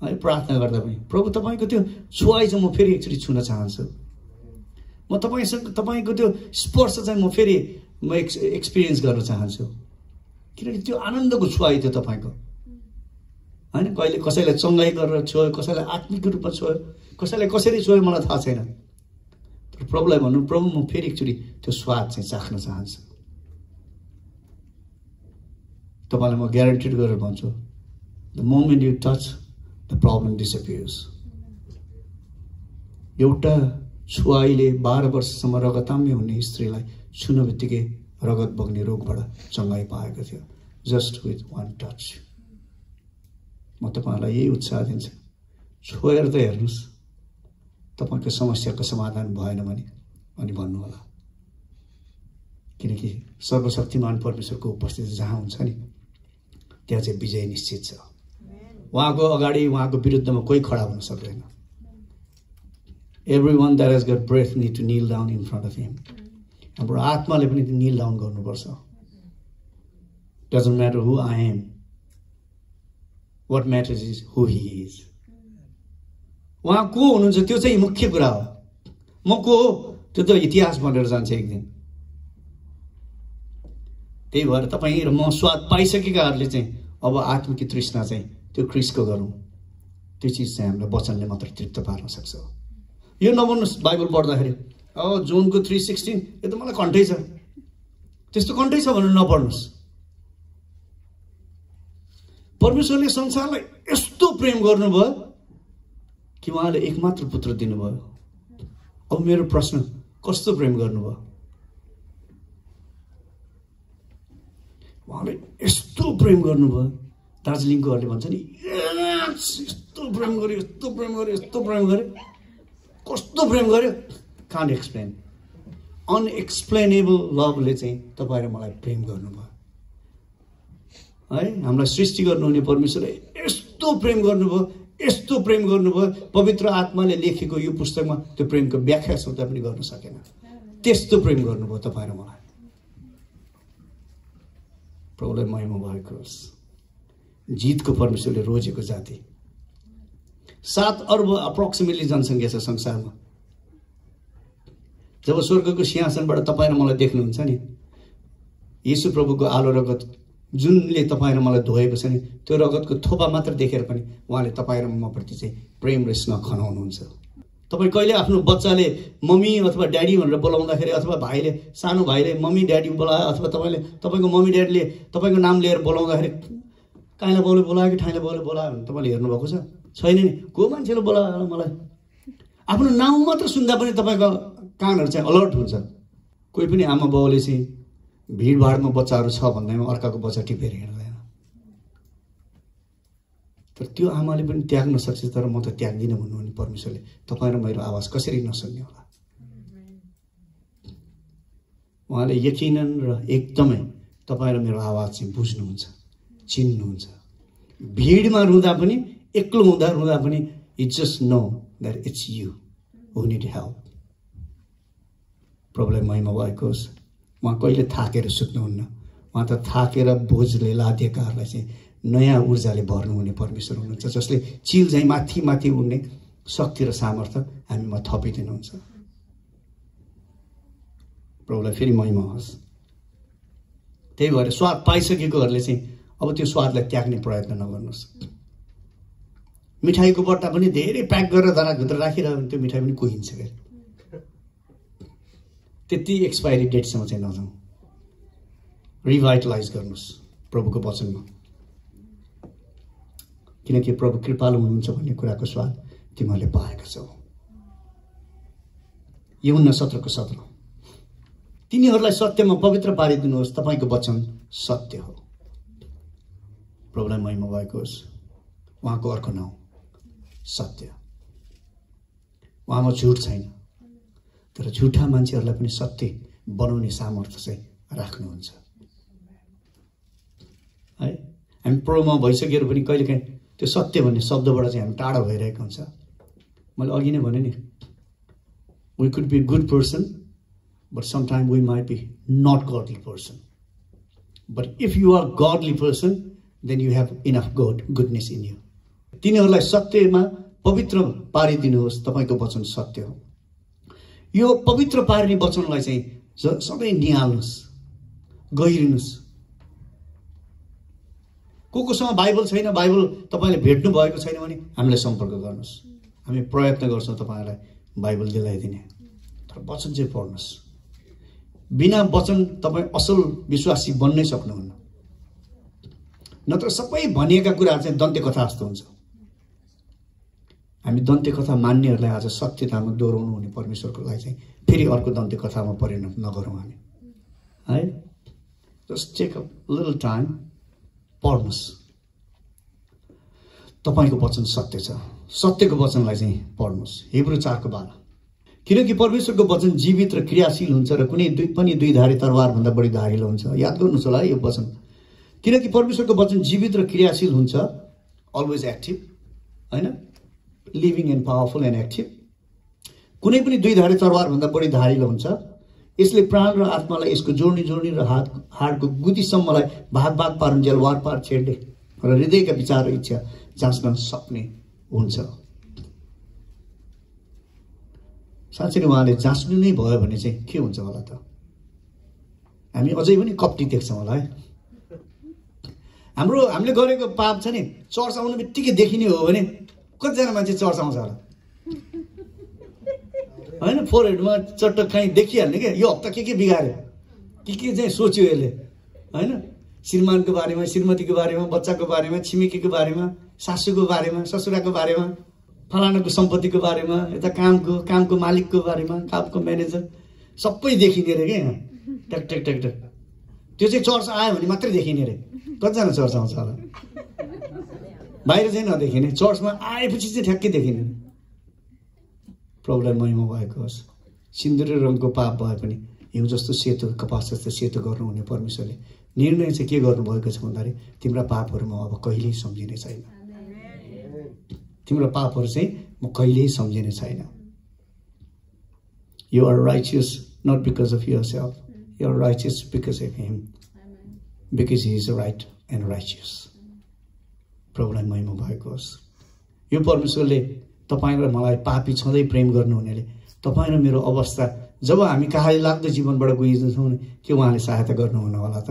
है। प्रार्थना गर्दा पनि प्रभु तपाईँको त्यो छुवाई चाहिँ म फेरि एकचोटि छुन चाहन्छु। म तपाईँको त्यो स्पर्श चाहिँ म फेरि एक्सपिरियन्स गर्न चाहन्छु, किनकि त्यो आनन्दको छुवाई थियो तपाईँको, होइन। कहिले कसैलाई चङ्गाई गरेर छोयो, कसैलाई आत्मिक रूपमा छोयो, कसैलाई कसरी छोयो मलाई थाहा छैन। तर प्रभुलाई भन्नु, प्रभु म फेरि एकचोटि त्यो स्वाद चाहिँ चाख्न चाहन्छु। तपाईँलाई म ग्यारेन्टेड गरेर भन्छु, the moment you touch the problem disappears. एउटा छुवाईले 12 वर्षसम्म रगताम्य हुने स्त्रीलाई छुन बित्तिकै रगत बग्ने रोगबाट चङ्गाई पाएको थियो, जस्ट विथ 1 टच। म तपाईँहरूलाई यही उत्साह दिन्छु, छोएर त हेर्नुहोस्, तपाईँको समस्याको समाधान भएन भने अनि भन्नुहोला, किनकि सर्वशक्तिमान परमेश्वरको उपस्थिति जहाँ हुन्छ नि त्यहाँ चाहिँ विजय निश्चित छ। उहाँको अगाडि, उहाँको विरुद्धमा कोही खडा हुन सक्दैन। Everyone that has got breath need to kneel down in front of him. हाम्रो आत्माले पनि kneel down गर्नुपर्छ। Doesn't matter who I am. What matters is who he is. उहाँ को हुनुहुन्छ त्यो चाहिँ मुख्य कुरा हो। म को हो त्यो त इतिहास बनेर जान्छ एक दिन। त्यही भएर तपाईँ र म स्वाद पाइसकेकाहरूले चाहिँ अब आत्मिक तृष्णा चाहिँ त्यो ख्रीष्टको गरौँ। त्यो चिज चाहिँ हामीलाई वचनले मात्र तृप्त पार्न सक्छ। यो नभन्नुहोस् बाइबल पढ्दाखेरि जोनको 3:16 यो त मलाई कन्ठै छ, त्यस्तो कन्ठै छ भनेर नपढ्नुहोस्। परमेश्वरले संसारलाई यस्तो प्रेम गर्नुभयो कि उहाँले एकमात्र पुत्र दिनुभयो। अब मेरो प्रश्न, कस्तो प्रेम गर्नुभयो? उहाँले यस्तो प्रेम गर्नुभयो, दार्जिलिङकोहरूले भन्छ नि यस्तो प्रेम गर्यो, यस्तो प्रेम गर्यो, यस्तो प्रेम गर्यो। कस्तो प्रेम गर्यो? Can't explain. अनएक्सप्लेनेबल लभले चाहिँ तपाईँ र मलाई प्रेम गर्नुभयो, है। हामीलाई सृष्टि गर्नुहुने परमेश्वरले यस्तो प्रेम गर्नुभयो, यस्तो प्रेम गर्नुभयो। पवित्र आत्माले लेखेको यो पुस्तकमा त्यो प्रेमको व्याख्या सोध्दा पनि गर्न सकेन। त्यस्तो प्रेम गर्नुभयो तपाईँ र मलाई। प्रभुलाई महिमा भएको होस्। जितको परमेश्वरले रोजेको जाति। 7 अर्ब अप्रोक्सिमेटली जनसङ्ख्या छ संसारमा। जब स्वर्गको सिंहासनबाट तपाईँ र मलाई देख्नुहुन्छ नि, येशू प्रभुको आलो रगत जुनले तपाईँ र मलाई धोएको छ नि, त्यो रगतको थोपा मात्र देखेर पनि उहाँले तपाईँ र मप्रति चाहिँ प्रेम र स्नेह खनाउनुहुन्छ। तपाईँ कहिले आफ्नो बच्चाले मम्मी अथवा ड्याडी भनेर बोलाउँदाखेरि, अथवा भाइले, सानो भाइले मम्मी ड्याडी बोलायो, अथवा तपाईँको मम्मी ड्याडीले तपाईँको नाम लिएर बोलाउँदाखेरि काहीँलाई बाउले बोलायो कि ठाउँलाई बाउले बोलायो भने तपाईँले हेर्नुभएको छ? छैन नि। को मान्छेले बोलायो मलाई? आफ्नो नाम मात्र सुन्दा पनि तपाईँको कानहरू चाहिँ अलर्ट हुन्छ। कोही पनि आमा बाउले चाहिँ भिडभाडमा बच्चाहरू छ भन्दैमा अर्काको बच्चा टिपेर हिँड्दैन। तर त्यो आमाले पनि त्याग्न सक्छ, तर म त त्याग्दिनँ भन्नु भने परमेश्वरले तपाईँ र मेरो आवाज कसरी नसुन्ने होला? उहाँले यकिनन र एकदमै तपाईँ र मेरो आवाज चाहिँ बुझ्नुहुन्छ, चिन्नुहुन्छ। भिडमा रुँदा पनि, एक्लो रुँदा पनि, you just know that it's you who need help. प्रभुलाई महिमा भएको होस्। उहाँ कहिले थाकेर सुत्नुहुन्न। उहाँ त थाकेर बोझले लादिएकाहरूलाई चाहिँ नयाँ ऊर्जाले भर्नुहुने परमेश्वर हुनुहुन्छ, जसले चिल चाहिँ माथि माथि उड्ने शक्ति र सामर्थ्य हामीमा थपिदिनुहुन्छ। प्रभुलाई फेरि महिमा होस्। त्यही भएर स्वाद पाइसकेकोहरूले चाहिँ अब त्यो स्वादलाई त्याग्ने प्रयत्न नगर्नुहोस्। मिठाईको बट्टा पनि धेरै प्याक गरेर दानाभित्र राखिरह्यो भने त्यो मिठाई पनि कुहिन्छ क्या। त्यति एक्सपायरी डेटसम्म चाहिँ नजाउँ। रिभाइटलाइज गर्नुहोस् प्रभुको वचनमा, किनकि प्रभु कृपालु हुनुहुन्छ भन्ने कुराको स्वाद तिमीहरूले पाएका छौ। यूहन्ना 17:17 तिनीहरूलाई सत्यमा पवित्र पारिदिनुहोस्, तपाईँको वचन सत्य हो। प्रभुलाई महिमा भएको होस्। उहाँको अर्को नाउँ सत्य। उहाँमा झुट छैन, तर झुठा मान्छेहरूलाई पनि सत्य बनाउने सामर्थ्य चाहिँ राख्नुहुन्छ है। हामी प्रभुमा भइसकेर पनि कहिलेकाहीँ त्यो सत्य भन्ने शब्दबाट चाहिँ हामी टाढा भइरहेको हुन्छ। मैले अघि नै भने नि, we could be good person but sometime we might be not godly person. But if you are godly person then you have enough goodness in you. तिनीहरूलाई सत्यमा पवित्र पारिदिनुहोस्, तपाईँको वचन सत्य हो। यो पवित्र पार्ने वचनलाई चाहिँ सधैँ निहाल्नुहोस्, गहिरिनुहोस्। कोसँग बाइबल छैन, बाइबल तपाईँले भेट्नु भएको छैन भने हामीलाई सम्पर्क गर्नुहोस्। हामी प्रयत्न गर्छौँ तपाईँलाई बाइबल दिलाइदिने, तर वचन चाहिँ पढ्नुहोस्। बिना वचन तपाईँ असल विश्वासी बन्नै सक्नुहुन्न। नत्र सबै भनिएका कुराहरू चाहिँ दन्त्य कथा जस्तो हुन्छ। हामी दन्त्य कथा मान्नेहरूलाई आज सत्यतामा दोहोऱ्याउनु हुने परमेश्वरको लागि चाहिँ फेरि अर्को दन्त्य कथामा परिणत नगरौँ हामी है। Just take a little time, पढ्नुहोस्। तपाईँको वचन सत्य छ, सत्यको वचनलाई चाहिँ पढ्नुहोस्। हिब्रू 4:12 किनकि परमेश्वरको वचन जीवित र क्रियाशील हुन्छ र कुनै पनि दुई धारे तरवारभन्दा बढी धारिलो हुन्छ। याद गर्नुहोस् होला यो वचन। किनकि परमेश्वरको वचन जीवित र क्रियाशील हुन्छ, अलवेज एक्टिभ होइन, living and powerful and active. कुनै पनि दुई धारे तरवारभन्दा बढी धारिलो हुन्छ। यसले प्राण र आत्मालाई यसको जोड्नी र हाडको गुदीसम्मलाई भाग पारुन्जेल वारपार छेड्ने र हृदयका विचार र इच्छा जाँच गर्न सक्ने हुन्छ। साँच्चै नै उहाँले जाँच्नु नै भयो भने चाहिँ के हुन्छ होला त? हामी अझै पनि कप्टी देख्छौँ होला है। हामीले गरेको पाप छ नि, चर्च आउनु बित्तिकै देखिने हो भने कतिजना मान्छे चर्च आउँछ होला होइन? फोरहेडमा चट्ट कहीँ देखिहाल्ने क्या, यो हप्ता के बिगाऱ्यो, के चाहिँ सोच्यो यसले होइन? श्रीमानको बारेमा, श्रीमतीको बारेमा, बच्चाको बारेमा, छिमेकीको बारेमा, सासूको बारेमा, ससुराको बारेमा, फलानाको सम्पत्तिको बारेमा, यता कामको मालिकको बारेमा, कामको म्यानेजर, सबै देखिने रे क्या। टक टक टक टक त्यो चाहिँ चर्च आयो भने मात्रै देखिने रे। कतिजना चर्च आउँछ होला? बाहिर चाहिँ नदेखिने, चर्चमा आएपछि चाहिँ ठ्याक्कै देखिने। प्रभुलाई महिमा भएको होस्। सिन्दुरी रङको पाप भए पनि हिउँ जस्तो सेतो, कपास जस्तो सेतो गर्नुहुने परमेश्वरले निर्णय चाहिँ के गर्नुभएको छ भन्दाखेरि तिम्रा पापहरू म अब कहिल्यै सम्झिने छैन। तिम्रो पापहरू चाहिँ म कहिल्यै सम्झिने छैन। You are righteous not because of yourself, you are righteous because of him, because he is right and righteous. प्रभुलाई महिमा भएको होस्। यो परमेश्वरले तपाईँ र मलाई पापी छँदै प्रेम गर्नुहुनेले तपाईँ र मेरो अवस्था जब हामी कहाली लाग्दो जीवनबाट गइन्छौँ भने के उहाँले सहायता गर्नुहुन्न होला त?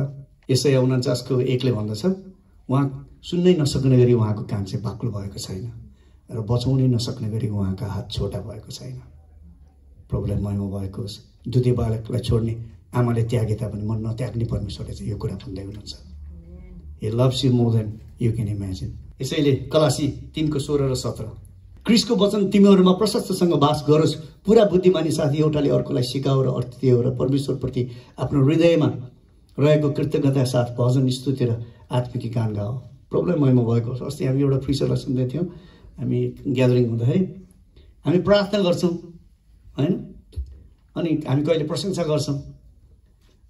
यसै 49:1 भन्दछ, उहाँ सुन्नै नसक्ने गरी उहाँको कान चाहिँ बाक्लो भएको छैन र बचाउनै नसक्ने गरी उहाँका हात छोटा भएको छैन। प्रभुलाई महिमा भएको होस्। दुधे बालकलाई छोड्ने आमाले त्यागे तापनि मन नत्याग्ने परमेश्वरले चाहिँ यो कुरा भन्दै हुनुहुन्छ। He loves you more than you can imagine. यसैले कलासी 3:16 र 17 क्रिस्टको वचन तिमीहरूमा प्रशस्तसँग वास गरोस्, पुरा बुद्धिमानी साथ एउटाले अर्कोलाई सिकाऊ र अर्थ र परमेश्वरप्रति आफ्नो हृदयमा रहेको कृतज्ञता साथ भजन, स्तुति र आत्मिक गान गाओ। प्रभुलाई महिमा भएको होस्। अस्ति हामी एउटा प्रिचरलाई सुन्दै थियौँ, हामी ग्यादरिङ हुँदाखेरि हामी प्रार्थना गर्छौँ होइन, अनि हामी कहिले प्रशंसा गर्छौँ।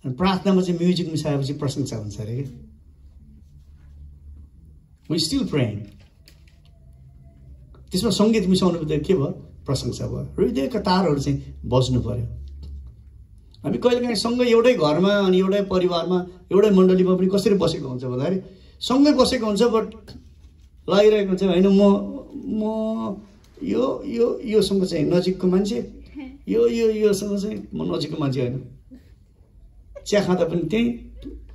अनि प्रार्थनामा चाहिँ म्युजिक मिसाएपछि प्रशंसा हुन्छ अरे क्या। We still praying. त्यसमा सङ्गीत मिसाउनु बित्तिकै के भयो? प्रशंसा भयो। हृदयका तारहरू चाहिँ बज्नु पर्यो। हामी कहिलेकाहीँ सँगै एउटै घरमा अनि एउटै परिवारमा एउटै मण्डलीमा पनि कसरी बसेको हुन्छ भन्दाखेरि सँगै बसेको हुन्छ, बट लागिरहेको हुन्छ होइन म योसँग चाहिँ नजिकको मान्छे, योसँग चाहिँ म नजिकको मान्छे होइन। चिया खाँदा पनि त्यही,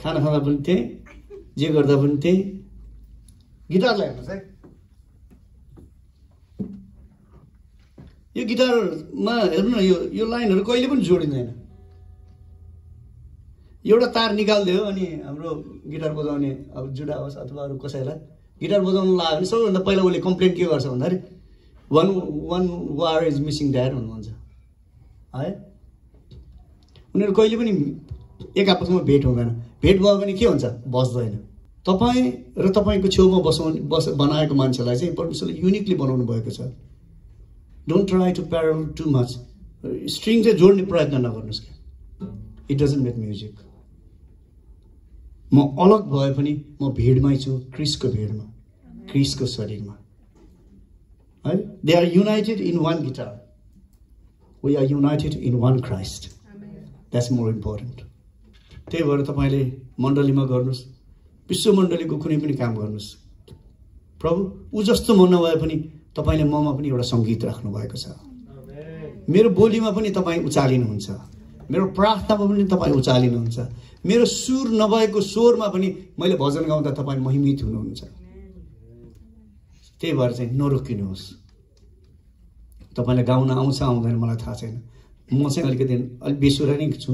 खाना खाँदा पनि त्यही, जे गर्दा पनि त्यही। गिटारलाई हेर्नुहोस् है, यो गिटारमा हेर्नु न, यो लाइनहरू कहिले पनि जोडिँदैन। एउटा तार निकालिदियो अनि हाम्रो गिटार बजाउने अब जुडा होस् अथवा अरू कसैलाई गिटार बजाउनु लाग्यो भने सबैभन्दा पहिला उसले कम्प्लेन के गर्छ भन्दाखेरि one wire is missing that भन्नुहुन्छ है। उनीहरू कहिले पनि एक आपसमा भेट हुँदैन, भेट भयो भने के हुन्छ बस्दैन। तपाईँ र तपाईँको छेउमा बनाएको मान्छेलाई चाहिँ परमेश्वरले युनिकली बनाउनु भएको छ। Don't try to parallel too much, string चाहिँ जोड्ने प्रयत्न नगर्नुहोस् कि इट डजन्ट मेक म्युजिक। म अलग भए पनि म भिडमै छु, क्रिसको भिडमा, क्रिसको शरीरमा है। They are united in one guitar, we are united in one Christ, that's more important. त्यही भएर तपाईँले मण्डलीमा गर्नुहोस्, विश्व मण्डलीको कुनै पनि काम गर्नुहोस्, प्रभु ऊ जस्तो म नभए पनि तपाईँले ममा पनि एउटा सङ्गीत राख्नु भएको छ। मेरो बोलीमा पनि तपाईँ उचालिनुहुन्छ, मेरो प्रार्थनामा पनि तपाईँ उचालिनुहुन्छ, मेरो सुर नभएको स्वरमा पनि मैले भजन गाउँदा तपाईँ महिमित हुनुहुन्छ। त्यही भएर चाहिँ नरोकिनुहोस्। तपाईँलाई गाउन आउँछ आउँदैन मलाई थाहा छैन, म चाहिँ अलिकति अलिक बेसुरा नै छु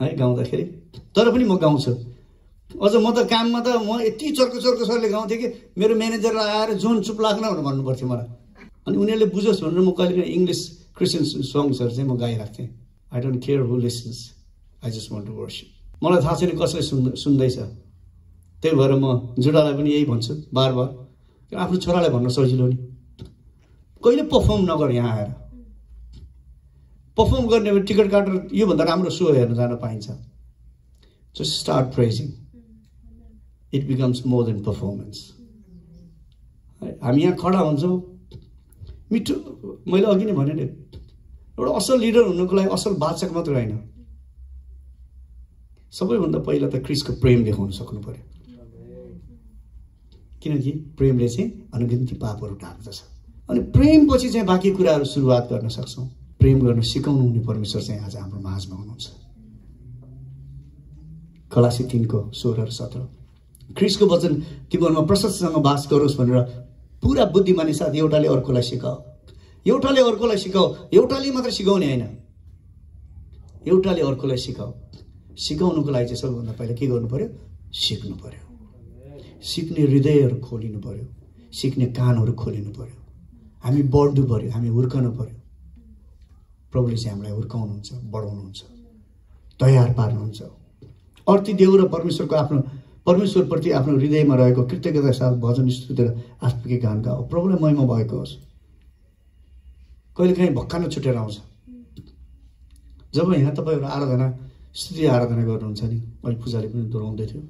है गाउँदाखेरि, तर पनि म गाउँछु। अझ म त काममा त म यति चर्को सरले गाउँथेँ कि मेरो म्यानेजरलाई आएर जोन चुप लाग्न भनेर भन्नुपर्थ्यो मलाई। अनि उनीहरूले बुझोस् भनेर म कहिले काहीँ इङ्ग्लिस क्रिस्चियन सङ्ग्सहरू चाहिँ म गाइरहेको थिएँ। I don't care who listens, I just want to worship. मलाई थाहा छैन कसले सुन्दैछ, त्यही भएर म जुडालाई पनि यही भन्छु बार बार, आफ्नो छोरालाई भन्न सजिलो नि, कहिले पर्फर्म नगर। यहाँ आएर पर्फर्म गर्ने टिकट काटेर योभन्दा राम्रो सो हेर्न जान पाइन्छ। Just start praising, it becomes more than performance. हामी यहाँ खडा हुन्छौँ, मिठो, मैले अघि नै भने नि एउटा असल लिडर हुनुको लागि असल वाचक मात्र होइन, सबैभन्दा पहिला त क्रिसको प्रेम देखाउन सक्नु पर्यो, किनकि प्रेमले चाहिँ अनगिन्ती पापहरू ढाक्दछ। अनि प्रेमपछि चाहिँ बाँकी कुराहरू सुरुवात गर्न सक्छौँ। प्रेम गर्न सिकाउनु हुने परमेश्वर चाहिँ आज हाम्रो माझमा हुनुहुन्छ। कलासी 3:16-17 क्रिसको वचन तिमीहरूमा प्रशस्तसँग बास गरोस् भनेर पुरा बुद्धिमानी साथ एउटाले अर्कोलाई सिकाऊ, एउटाले अर्कोलाई सिकाऊ, एउटाले मात्र सिकाउने होइन, एउटाले अर्कोलाई सिकाऊ। सिकाउनुको लागि चाहिँ सबैभन्दा पहिला के गर्नु पर्यो? सिक्नु पर्यो। सिक्ने हृदयहरू खोलिनु पर्यो, सिक्ने कानहरू खोलिनु पर्यो, हामी बढ्नु पर्यो, हामी हुर्कनु पर्यो। प्रभुले चाहिँ हामीलाई हुर्काउनुहुन्छ, बढाउनुहुन्छ, तयार पार्नुहुन्छ। अर्थी देव र परमेश्वरको आफ्नो परमेश्वरप्रति आफ्नो हृदयमा रहेको कृतज्ञता साथ भजन स्तुति र आत्मिक गान गाऊ, प्रभुलाई महिमा भएको होस्। कहिलेकाहीँ भक्का न छुटेर आउँछ। जब यहाँ तपाईँहरू आराधना स्तुति आराधना गर्नुहुन्छ नि, अहिले पूजाले पनि दोहोऱ्याउँदै थियो,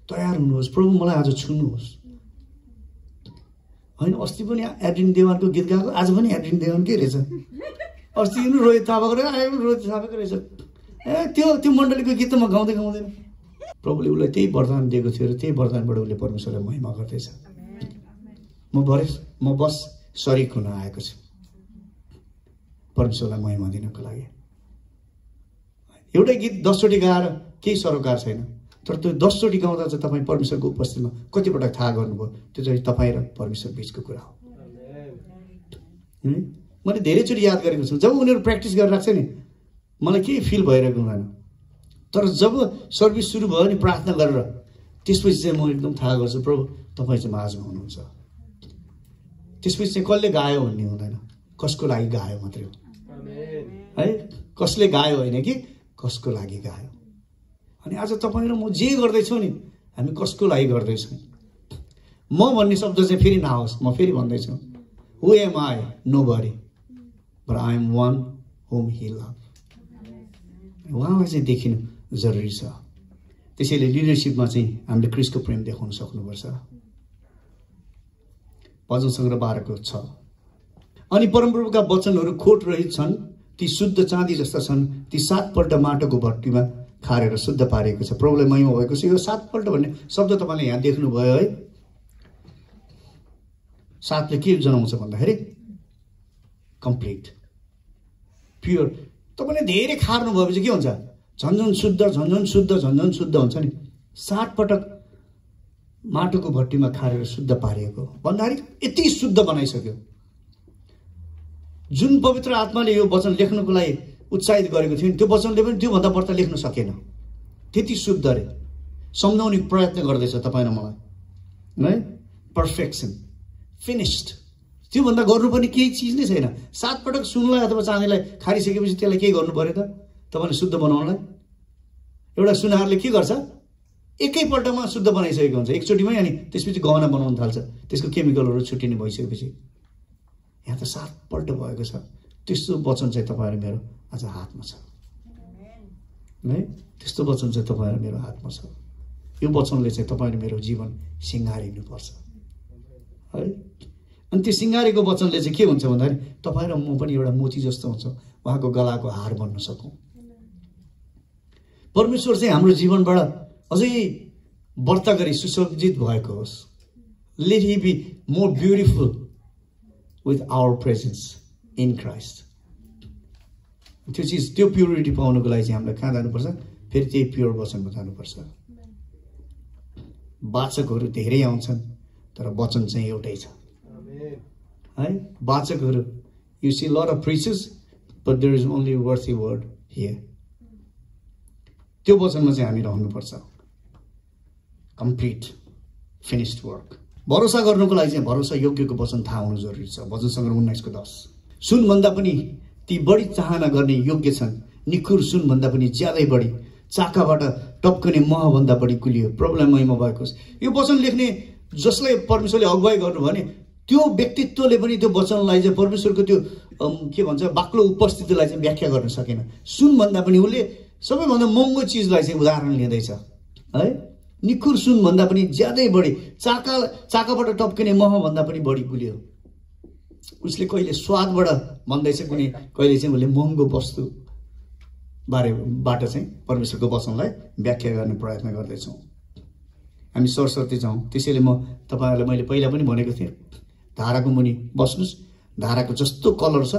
तयार हुनुहोस्, प्रभु मलाई आज छुनुहोस्। होइन, अस्ति पनि एड्रिन देवानको गीत गाएको, आज पनि एड्रिन देवानकै रहेछ। अस्ति पनि रोहित थापाको रहेछ, आज पनि रोहित थापाकै रहेछ। त्यो मण्डलीको गीत त म गाउँदै गाउँदैन। प्रभुले उसलाई त्यही वरदान दिएको थियो र त्यही वरदानबाट उसले परमेश्वरलाई महिमा गर्दैछ। म बस शरीक हुन आएको छु परमेश्वरलाई महिमा दिनको लागि। एउटै गीत 10 चोटि गाएर केही सरोकार छैन, तर त्यो 10 चोटि गाउँदा चाहिँ तपाईँ परमेश्वरको उपस्थितिमा कतिपटक थाहा गर्नुभयो, त्यो चाहिँ तपाईँ र परमेश्वर बिचको कुरा हो। मैले धेरैचोटि याद गरेको छु, जब उनीहरू प्र्याक्टिस गरेर राख्छ नि मलाई केही फिल भइरहेको हुँदैन, तर जब सर्भिस सुरु भयो नि प्रार्थना गरेर त्यसपछि चाहिँ म एकदम थाहा गर्छु प्रभु तपाईँ चाहिँ माझमा हुनुहुन्छ। त्यसपछि चाहिँ कसले गायो भन्ने हुँदैन, कसको लागि गायो मात्रै हो है, कसले गायो होइन कि कसको लागि गायो। अनि आज तपाईँ र म जे गर्दैछौँ नि हामी कसको लागि गर्दैछौँ। म भन्ने शब्द चाहिँ फेरि नआओस्, म फेरि भन्दैछु, who am I? Nobody, but I am one whom he love. उहाँलाई चाहिँ देखिनु जरुरी छ। त्यसैले लिडरसिपमा चाहिँ हामीले क्रिसको प्रेम देखाउन सक्नुपर्छ। भजन सङ्ग्रह 12:6 अनि परमप्रभुका वचनहरू खोट रहित छन्, ती शुद्ध चाँदी जस्ता छन्, ती 7 पल्ट माटोको भट्टीमा खारेर शुद्ध पारेको छ। प्रभुलाई महिमा भएको छ। यो 7 पल्ट भन्ने शब्द तपाईँले यहाँ देख्नुभयो है। 7ले के जनाउँछ भन्दाखेरि कम्प्लिट, प्योर। तपाईँले धेरै खार्नु भएपछि के हुन्छ? झन्झन शुद्ध, झन्झन शुद्ध, झन्झन शुद्ध हुन्छ नि। 7 पटक माटोको भट्टीमा खारेर शुद्ध पारिएको भन्दाखेरि यति शुद्ध बनाइसक्यो। जुन पवित्र आत्माले यो वचन लेख्नुको लागि उत्साहित गरेको थियो नि, त्यो वचनले पनि त्योभन्दा बढ्ता लेख्न सकेन। त्यति शुद्ध रे, सम्झाउने प्रयत्न गर्दैछ तपाईँ र मलाई है। पर्फेक्सन, फिनिस्ड, त्योभन्दा गर्नुपर्ने केही चिज नै छैन। 7 पटक सुनलाई अथवा चाँदीलाई खारिसकेपछि त्यसलाई के गर्नु पर्यो त तपाईँले शुद्ध बनाउनलाई? एउटा सुनहारले के गर्छ, एकैपल्टमा शुद्ध बनाइसकेको हुन्छ, एकचोटिमै, अनि त्यसपछि गहना बनाउन थाल्छ, त्यसको केमिकलहरू छुट्टिने भइसकेपछि। यहाँ त 7 पल्ट भएको छ। त्यस्तो वचन चाहिँ तपाईँ र मेरो आज हातमा छ है। त्यस्तो वचन चाहिँ तपाईँ र मेरो हातमा छ। यो वचनले चाहिँ तपाईँ र मेरो जीवन सिँगारिनुपर्छ है। अनि त्यो सिँगारेको वचनले चाहिँ के हुन्छ भन्दाखेरि तपाईँ र म पनि एउटा मोती जस्तो हुन्छ, उहाँको गलाको हार बन्न सकौँ। परमेश्वर चाहिँ हाम्रो जीवनबाट अझै बढ्ता गरी सुसज्जित भएको होस्। Let he be more beautiful with our presence in Christ. त्यो चिज, त्यो प्युरिटी पाउनुको लागि चाहिँ हामीलाई कहाँ जानुपर्छ? फेरि त्यही प्योर वचनमा जानुपर्छ। वाचकहरू धेरै आउँछन् तर वचन चाहिँ एउटै छ है। वाचकहरू, you see lot of preachers but there is only worthy word here. त्यो वचनमा चाहिँ हामी रहनुपर्छ। Complete finished work. भरोसा गर्नुको लागि चाहिँ भरोसा योग्यको वचन थाहा हुनु जरुरी छ। वचन सङ्ग्रह 19:10। सुनभन्दा पनि ती बढी चाहना गर्ने योग्य छन्, निखुर सुनभन्दा पनि ज्यादै बढी, चाकाबाट टप्कने महभन्दा बढी कुलियो। प्रभुलाई महिमा भएको होस्। यो वचन लेख्ने जसलाई परमेश्वरले अगुवाई गर्नुभयो भने त्यो व्यक्तित्वले पनि त्यो वचनलाई चाहिँ परमेश्वरको त्यो के भन्छ बाक्लो उपस्थितिलाई चाहिँ व्याख्या गर्न सकेन। सुनभन्दा पनि उसले सबैभन्दा महँगो चिजलाई चाहिँ उदाहरण लिँदैछ है। निखुर सुनभन्दा पनि ज्यादै बढी, चाकाबाट टप्किने महभन्दा पनि बढी कुलियो। उसले कहिले स्वादबाट भन्दैछ, कुनै कहिले चाहिँ उसले महँगो वस्तु बारेबाट चाहिँ परमेश्वरको वचनलाई व्याख्या गर्ने प्रयत्न गर्दैछौँ। हामी सरस्वती जाउँ। त्यसैले म तपाईँहरूलाई मैले पहिला पनि भनेको थिएँ, धाराको मुनि बस्नुहोस्। धाराको जस्तो कलर छ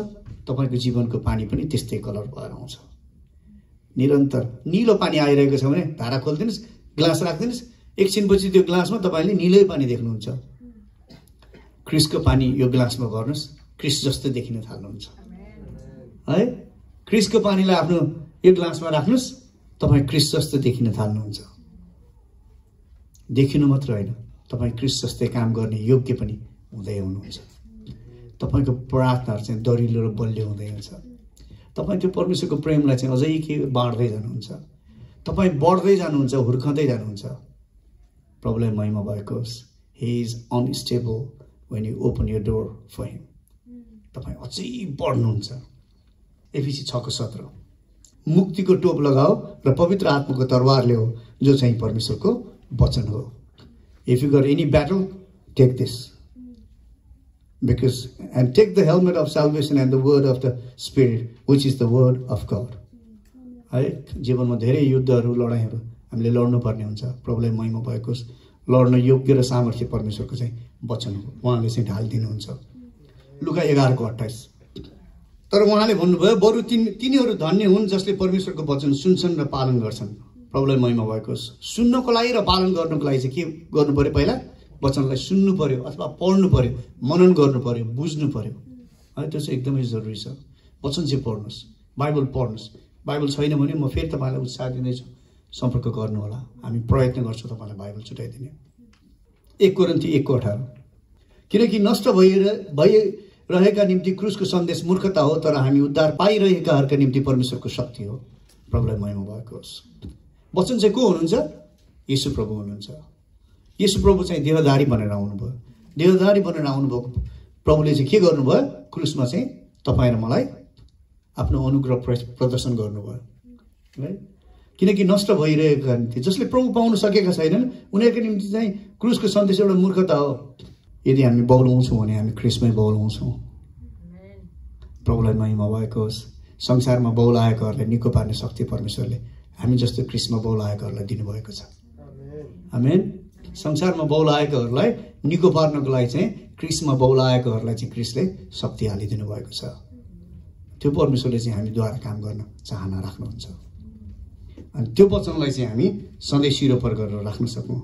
तपाईँको जीवनको पानी पनि त्यस्तै कलर भएर आउँछ। निरन्तर निलो पानी आइरहेको छ भने धारा खोलिदिनुहोस्, ग्लास राखिदिनुहोस्, एकछिनपछि त्यो ग्लासमा तपाईँले निलै पानी देख्नुहुन्छ। क्रिसको पानी यो ग्लासमा भर्नुहोस्, क्रिस जस्तो देखिन थाल्नुहुन्छ है। क्रिसको पानीलाई आफ्नो यो ग्लासमा राख्नुहोस्, तपाईँ क्रिस जस्तो देखिन थाल्नुहुन्छ। देखिनु मात्र होइन, तपाईँ क्रिस जस्तै काम गर्ने योग्य पनि हुँदै हुनुहुन्छ। तपाईँको प्रार्थनाहरू चाहिँ दरिलो र बलियो हुँदै हुन्छ। तपाईँ त्यो परमेश्वरको प्रेमलाई चाहिँ अझै के बाँड्दै जानुहुन्छ। तपाईँ बढ्दै जानुहुन्छ, हुर्कँदै जानुहुन्छ। प्रभुलाई महिमा भएको होस्। He is unstable when you open your door for him. तपाईँ अझै बढ्नुहुन्छ। एफिसी 6:17। मुक्तिको टोप लगाओ र पवित्र आत्माको तरवार ल्याओ, जो चाहिँ परमेश्वरको वचन हो। If you got any battle, take this because and take the helmet of salvation and the word of the spirit, which is the word of God. है जीवनमा धेरै युद्धहरू लडाइँहरू हामीले लड्नु पर्ने हुन्छ। प्रभुलाई महिमा भएको होस्। लड्न योग्य र सामर्थ्य परमेश्वरको चाहिँ वचन हो, उहाँले चाहिँ ढालिदिनुहुन्छ। लुका 11:28। तर उहाँले भन्नुभयो, बरु तिनीहरू धन्य हुन् जसले परमेश्वरको वचन सुन्छन् र पालन गर्छन्। प्रभुलाई महिमा भएको होस्। सुन्नको लागि र पालन गर्नको लागि चाहिँ के गर्नु पर्यो? पहिला वचनलाई सुन्नु पर्यो अथवा पढ्नु पर्यो, मनन गर्नु पर्यो, बुझ्नु पर्यो है। त्यो चाहिँ एकदमै जरुरी छ। वचन चाहिँ पढ्नुहोस्, बाइबल पढ्नुहोस्। बाइबल छैन भने म फेरि तपाईँलाई उत्साह दिँदैछु, सम्पर्क गर्नु होला। हामी प्रयत्न गर्छौँ तपाईँलाई बाइबल छुट्याइदिने। 1 कोरिन्थी 1:18। किनकि नष्ट भइरहेका निम्ति क्रुसको सन्देश मूर्खता हो, तर हामी उद्धार पाइरहेकाहरूका निम्ति परमेश्वरको शक्ति हो। प्रभुलाई महिमा भएको होस्। वचन चाहिँ को हुनुहुन्छ? येशू प्रभु हुनुहुन्छ। येशू प्रभु चाहिँ देहधारी बनेर आउनुभयो। देहधारी बनेर आउनुभएको प्रभुले चाहिँ के गर्नुभयो? क्रुसमा चाहिँ तपाईँ र मलाई आफ्नो अनुग्रह प्रदर्शन गर्नुभयो है। किनकि नष्ट भइरहेका निम्ति, जसले प्रभु पाउन सकेका छैनन् उनीहरूको निम्ति चाहिँ क्रुसको सन्देश एउटा मूर्खता हो। यदि हामी बौलाउँछौँ भने हामी क्रिसमै बौलाउँछौँ। प्रभुलाई महिमा भएको होस्। संसारमा बौलाएकोहरूलाई निको पार्ने शक्ति परमेश्वरले हामी जस्तो क्रिसमा बौलाएकोहरूलाई दिनुभएको छ। आमेन। संसारमा बौलाएकोहरूलाई निको पार्नको लागि चाहिँ क्रिसमा बौलाएकोहरूलाई चाहिँ क्रिसले शक्ति हालिदिनु भएको छ। त्यो परमेश्वरले चाहिँ हामीद्वारा काम गर्न चाहना राख्नुहुन्छ। अनि त्यो वचनलाई चाहिँ हामी सधैँ शिरोपर गरेर राख्न सकौँ।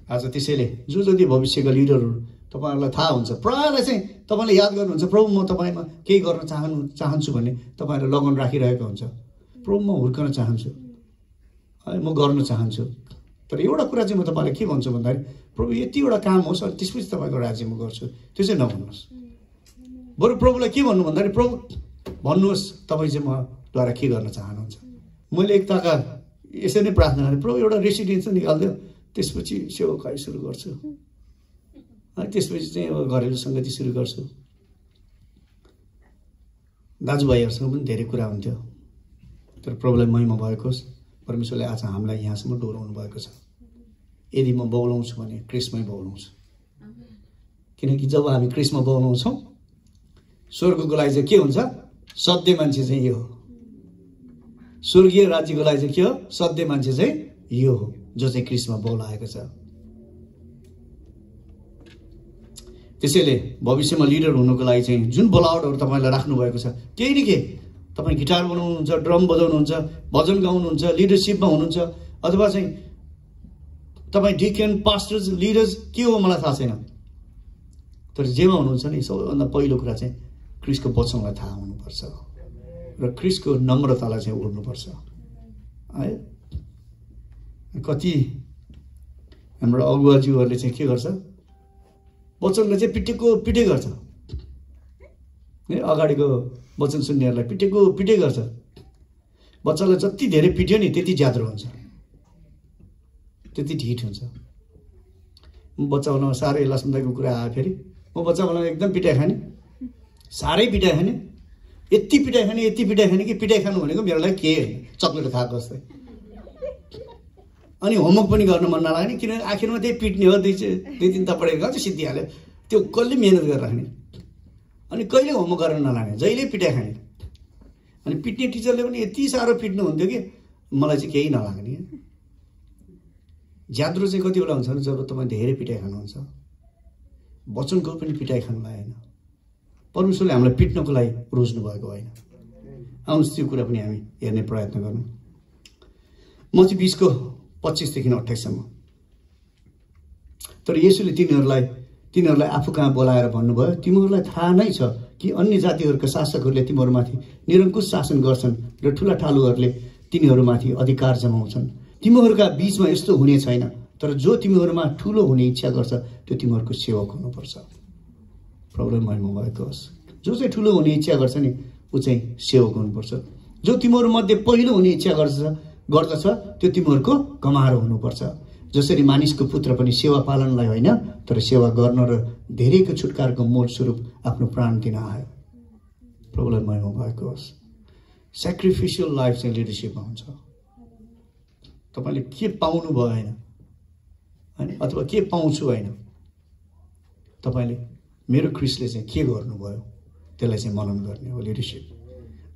आज त्यसैले जो जति भविष्यका लिडरहरू तपाईँहरूलाई थाहा हुन्छ, प्रायःलाई चाहिँ तपाईँले याद गर्नुहुन्छ, प्रभु म तपाईँमा केही गर्न चाहन्छु भन्ने तपाईँहरू लगन राखिरहेको हुन्छ। प्रभु म हुर्कन चाहन्छु, म गर्न चाहन्छु। तर एउटा कुरा चाहिँ म तपाईँलाई के भन्छु भन्दाखेरि प्रभु यतिवटा काम होस् अनि त्यसपछि तपाईँको राज्य म गर्छु, त्यो चाहिँ नभन्नुहोस्। बरु प्रभुलाई के भन्नु भन्दाखेरि प्रभु भन्नुहोस् तपाईँ चाहिँ मद्वारा के गर्न चाहनुहुन्छ। मैले एक ताका यसरी नै प्रार्थना गरेँ, प्रभु एउटा रेसिडेन्सियल निकालिदियो, त्यसपछि सेवाकाई सुरु गर्छु, अनि त्यसपछि चाहिँ अब घरेलु सङ्गति सुरु गर्छु। दाजुभाइहरूसँग पनि धेरै कुरा हुन्थ्यो, तर प्रभुलाई महिमा भएको होस्, परमेश्वरले आज हामीलाई यहाँसम्म डोराउनु भएको छ। यदि म बौलाउँछु भने क्रिसमै बौलाउँछु, किनकि जब हामी क्रिसमा बौलाउँछौँ स्वर्गको लागि चाहिँ के हुन्छ, सत्य मान्छे चाहिँ यो हो। स्वर्गीय राज्यको लागि चाहिँ के हो, सत्य मान्छे चाहिँ यो हो जो चाहिँ क्रिसमा बौलाएको छ। त्यसैले भविष्यमा लिडर हुनुको लागि चाहिँ जुन बोलावटहरू तपाईँलाई राख्नुभएको छ, केही न केही तपाईँ गिटार बनाउनुहुन्छ, ड्रम बजाउनुहुन्छ, भजन गाउनुहुन्छ, लिडरसिपमा हुनुहुन्छ, अथवा चाहिँ तपाईँ डिकन, पास्टर्स, लिडर्स के हो मलाई थाहा छैन, तर जेमा हुनुहुन्छ नि सबैभन्दा पहिलो कुरा चाहिँ क्रिसको वचनलाई थाहा हुनुपर्छ र क्रिसको नम्रतालाई चाहिँ उड्नुपर्छ है। कति हाम्रो अगुवाज्यूहरूले चाहिँ के गर्छ, वचनलाई चाहिँ पिटे गर्छ है, अगाडिको वचन सुन्नेहरूलाई पिटे गर्छ। बच्चालाई जति धेरै पिट्यो नि त्यति ज्याद्रो हुन्छ, त्यति ढिट हुन्छ। म बच्चा बनाउन साह्रै लक्ष्मणदाईको कुरा आयो, फेरि म बच्चा बनाउन एकदम पिटाइ खाने, साह्रै पिटाइ खाने, यति पिटाइ खाने कि पिटाइ खानु भनेको मेरो लागि के होइन, चक्लेट खाएको जस्तै। अनि होमवर्क पनि गर्न मन नलाग्ने, किनभने आखिरमा त्यही पिट्ने हो, दुई दिन त पढेको चाहिँ सिद्धिहाल्यो, त्यो कसले मिहिनेत गरेर राख्ने, अनि कहिले होमवर्क गर्न नलाग्ने, जहिले पिटाइ खाने। अनि पिट्ने टिचरले पनि यति साह्रो पिट्नु हुन्थ्यो कि मलाई चाहिँ केही नलाग्ने। ज्याद्रो चाहिँ कति बेला हुन्छ भने जब तपाईँ धेरै पिटाइ खानुहुन्छ, वचनको पनि पिटाइ खानुलाई होइन, परमेश्वरले हामीलाई पिट्नको लागि रोज्नु भएको होइन। आउनुहोस् त्यो कुरा पनि हामी हेर्ने प्रयत्न गरौँ। मत्ती 20:25-28सम्म। तर येशूले तिनीहरूलाई आफू कहाँ बोलाएर भन्नुभयो, तिमीहरूलाई थाहा नै छ कि अन्य जातिहरूका शासकहरूले तिमीहरूमाथि निरङ्कुश शासन गर्छन् र ठुला ठालुहरूले तिनीहरूमाथि अधिकार जमाउँछन्। तिमीहरूका बीचमा यस्तो हुने छैन, तर जो तिमीहरूमा ठुलो हुने इच्छा गर्छ त्यो तिमीहरूको सेवक हुनुपर्छ। प्रब्लम महिमा भएको होस्, जो चाहिँ ठुलो हुने इच्छा गर्छ नि ऊ चाहिँ सेवक हुनुपर्छ। जो तिमीहरूमध्ये पहिलो हुने इच्छा गर्दछ त्यो तिमीहरूको कमारो हुनुपर्छ। जसरी मानिसको पुत्र पनि सेवा पालनलाई होइन तर सेवा गर्न र धेरैको छुटकाराको मोल स्वरूप आफ्नो प्राण दिन आयो। प्रभुलाई महिमा भएको होस्। सेक्रिफिसियल लाइफ चाहिँ लिडरसिपमा हुन्छ। तपाईँले के पाउनु भयो होइन अथवा के पाउँछु होइन, तपाईँले मेरो क्रिस्टले चाहिँ के गर्नुभयो त्यसलाई चाहिँ मनन गर्ने हो लिडरसिप।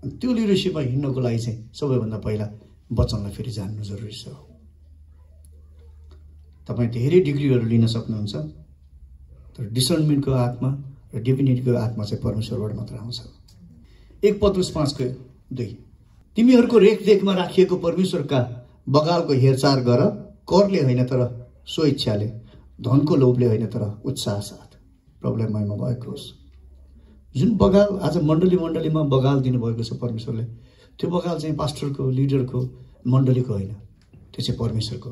अनि त्यो लिडरसिपमा हिँड्नको लागि चाहिँ सबैभन्दा पहिला वचनलाई फेरि जान्नु जरुरी छ। तपाईँ धेरै डिग्रीहरू लिन सक्नुहुन्छ, तर डिसर्नमेन्टको आत्मा र डिभिनिटीको आत्मा चाहिँ परमेश्वरबाट मात्र आउँछ। 1 पत्रुस 5:2 तिमीहरूको रेखदेखमा राखिएको परमेश्वरका बगालको हेरचाह गर, करले होइन तर स्वइच्छाले, धनको लोभले होइन तर उत्साह साथ। प्रभुलाई महिमा भएको होस्। जुन बगाल आज मण्डलीमा बगाल दिनुभएको छ परमेश्वरले, त्यो बगाल चाहिँ पास्टरको, लिडरको, मण्डलीको होइन, त्यो चाहिँ परमेश्वरको।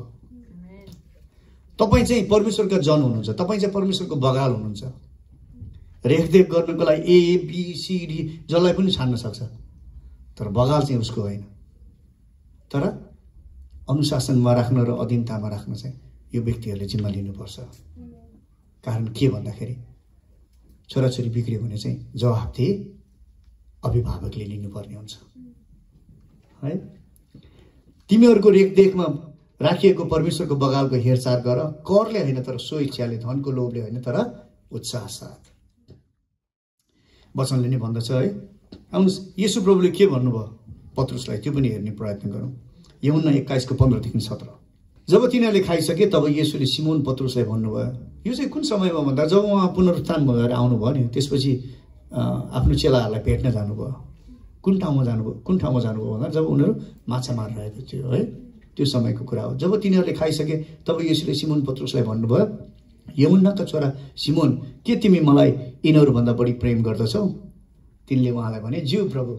तपाईँ चाहिँ परमेश्वरका जन हुनुहुन्छ, तपाईँ चाहिँ परमेश्वरको बगाल हुनुहुन्छ। रेखदेख गर्नको लागि ABCD जसलाई पनि छान्न सक्छ, तर बगाल चाहिँ उसको होइन। तर अनुशासनमा राख्न र अधीनतामा राख्न चाहिँ यो व्यक्तिहरूले जिम्मा लिनुपर्छ। कारण के भन्दाखेरि छोराछोरी बिग्रियो भने चाहिँ जवाफदेही अभिभावकले लिनुपर्ने हुन्छ है। तिमीहरूको रेखदेखमा राखिएको परमेश्वरको बगालको हेरचाह गर, करले होइन तर स्वइच्छाले, धनको लोभले होइन तर उत्साह साथ। वचनले नै भन्दछ है। आउनुहोस् येशू प्रभुले के भन्नुभयो पत्रुसलाई त्यो पनि हेर्ने प्रयत्न गरौँ। यूहन्ना 21:15-17 जब तिनीहरूले खाइसके तब येशूले सिमोन पत्रुसलाई भन्नुभयो। यो चाहिँ कुन समयमा भन्दा जब उहाँ पुनरुत्थान भएर आउनुभयो नि, त्यसपछि आफ्नो चेलाहरूलाई भेट्न जानुभयो। कुन ठाउँमा जानुभयो भन्दा जब उनीहरू माछा मारिरहेको थियो है, त्यो समयको कुरा हो। जब तिनीहरूले खाइसके तब येशूले सिमोन पत्रुसलाई भन्नुभयो, यूहन्नाका छोरा सिमोन, के तिमी मलाई यिनीहरूभन्दा बढी प्रेम गर्दछौ? तिनले उहाँलाई भने, ज्यू प्रभु,